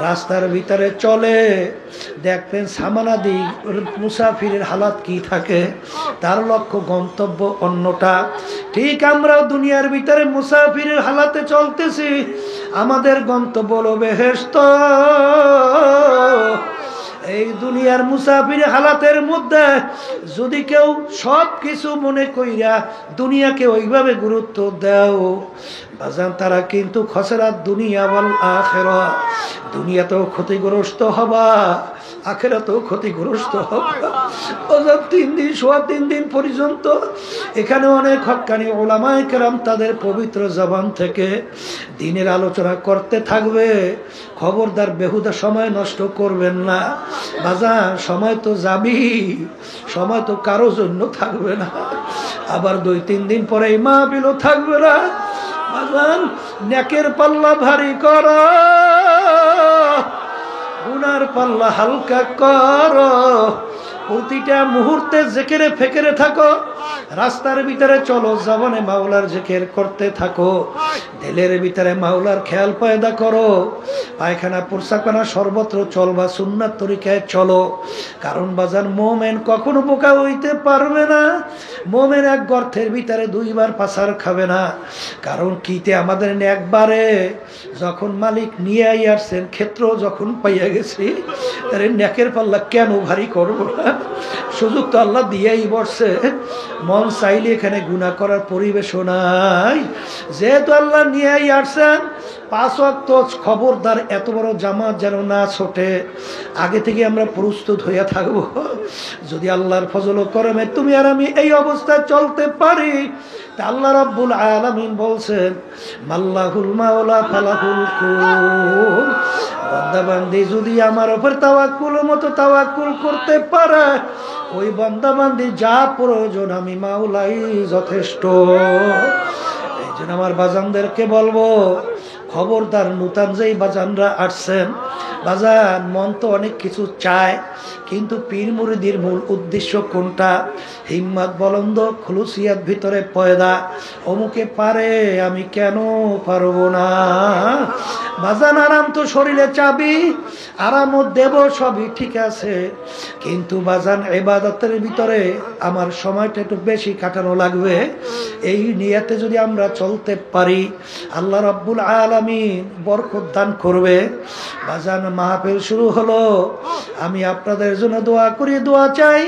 রাস্তার ভিতরে চলে, দেখবেন সামানাদি মুসাফিরের হালাত কি থাকে, তার লক্ষ্য গন্তব্য অন্যটা। ঠিক আমরাও দুনিয়ার ভিতরে মুসাফিরের হালাতে চলতেছি, আমাদের গন্তব্য হলো বেহেশত। এই দুনিয়ার মুসাফির হালাতের মধ্যে যদি কেউ সব কিছু মনে কইরা দুনিয়াকে ওইভাবে গুরুত্ব দাও, বাজান তারা কিন্তু খসরাত দুনিয়া ওয়াল আখিরা, দুনিয়াতেও ক্ষতিগ্রস্ত হবা, আখিরাতেও ক্ষতিগ্রস্ত হবা। বাজান 3 দিন সোয়া 3 দিন পর্যন্ত এখানে অনেক হক্কানি উলামায়ে কেরাম তাদের পবিত্র জবান থেকে দ্বীনের আলোচনা করতে থাকবে। খবরদার বেহুদা সময় নষ্ট করবেন না বাজান, সময় তো যাবি, সময় তো কারো জন্য থাকবে না। আবার 2-3 দিন পরে এই মাহফিলও থাকবে না। বাজান নেকের পাল্লা ভারী কর, গুনার পাল্লা হালকা কর, প্রতিটা মুহূর্তে জিকিরে ফিকিরে থাকো, রাস্তার ভিতরে চলো জবানে মাওলার জিকির করতে থাকো, দিলের ভিতরে মাওলার খেয়াল পয়দা করো, পায়খানা প্রস্রাবখানা সর্বত্র চলবা, সুন্নাত তরিকায় চলো। কারণ বাজান মোমেন কখনো বোকা হইতে পারবে না। মোমেন এক গর্তের ভিতরে দুইবার পাছার খাবে না। কারণ কিতে আমাদের একবারে যখন মালিক নিয়ে আসছেন, ক্ষেত্র যখন পাইয়া গেছি, তাহলে নেকের পাল্লা কেন ভারী করবো না? সুযোগ তো আল্লাহ দিয়েই বসছে। মন চাইলে এখানে গুনাহ করার পরিবেশও নাই। যেহেতু আল্লাহ নিয়েই আসছেন, 5 ওয়াক্ত খবরদার এত বড় জামাত যেন না ছোটে। আগে থেকে আমরা প্রস্তুত হইয়া থাকবো। যদি আল্লাহর ফজল ও করমে তুমি আর আমি এই অবস্থায় চলতে পারি, তা আল্লাহ রাব্বুল আলামিন বলছেন, মাল্লাহুল মাওলা ফালাহুল কুল। বান্দা বান্দি যদি আমার উপর তাওয়াক্কুল মতো তাওয়াক্কুল করতে পারে, ওই বান্দা বান্দি যা প্রয়োজন আমি মাওলাই যথেষ্ট। এই জন্য আমার বাজানদেরকে বলবো, খবরদার নূতন যেই বাজানরা আসছেন, বাজান মন তো অনেক কিছু চায়, কিন্তু পীর মুরিদির মূল উদ্দেশ্য কোনটা? হিম্মত বলন্দ খুলুসিয়াত ভিতরে পয়দা। অমুকে পারে, আমি কেন পারবো না? বাজান আরাম তো শরীরে চাবি, আরামও দেব, সবই ঠিক আছে, কিন্তু বাজান ইবাদতের ভিতরে আমার সময়টা একটু বেশি কাটানো লাগবে। এই নিয়তে যদি আমরা চলতে পারি, আল্লাহ রাব্বুল আলামিন বরকত দান করবে। বাজান মাহফিল শুরু হলো, আমি আপনাদের জন্য দোয়া করি, দোয়া চাই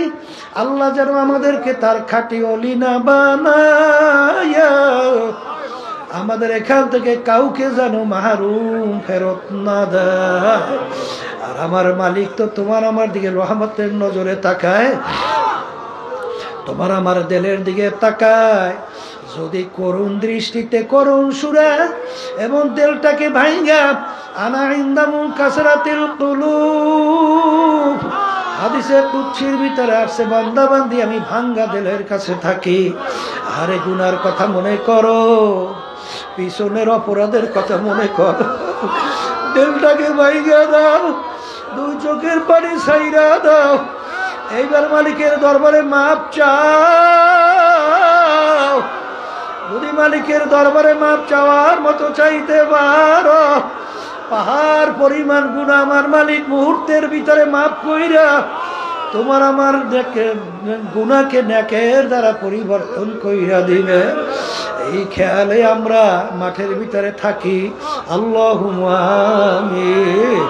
আল্লাহ যেন আমাদেরকে তার খাঁটি ওলি না বানায়া, আমাদের এখান থেকে কাউকে যেন মাহরুম ফেরত না দেয়। আর আমার মালিক তো তোমার আমার দিকে রহমতের নজরে তাকায়, তোমার আমার দিলের দিকে তাকায়। যদি করুণ দৃষ্টিতে করুণ সুরে এবং দিলটাকে ভাঙ্গা, আনা ইনদামু কাসরাতিল কুলুব, হাদিসে কুদসির ভিতরে আসছে, বান্দা বান্দি আমি ভাঙ্গা দিলের কাছে থাকি। আরে গুনার কথা মনে করো, পিছনের অপরাধের কথা মনে করো, দিলটাকে ভাঙ্গা দাও, দুই চোখের পানি ছাইরা দাও। এইবার মালিকের দরবারে মাপ চাও। যদি মালিকের দরবারে মাপ চাওয়ার মতো চাইতে পারো, পাহাড় পরিমাণ গুনাহ আমার মালিক মুহূর্তের ভিতরে মাপ কইরা তোমার আমার গুনাহকে নেকের দ্বারা পরিবর্তন কইরা দিবে। এই খেয়ালে আমরা মাঠের ভিতরে থাকি। আল্লাহুম্মা আমিন।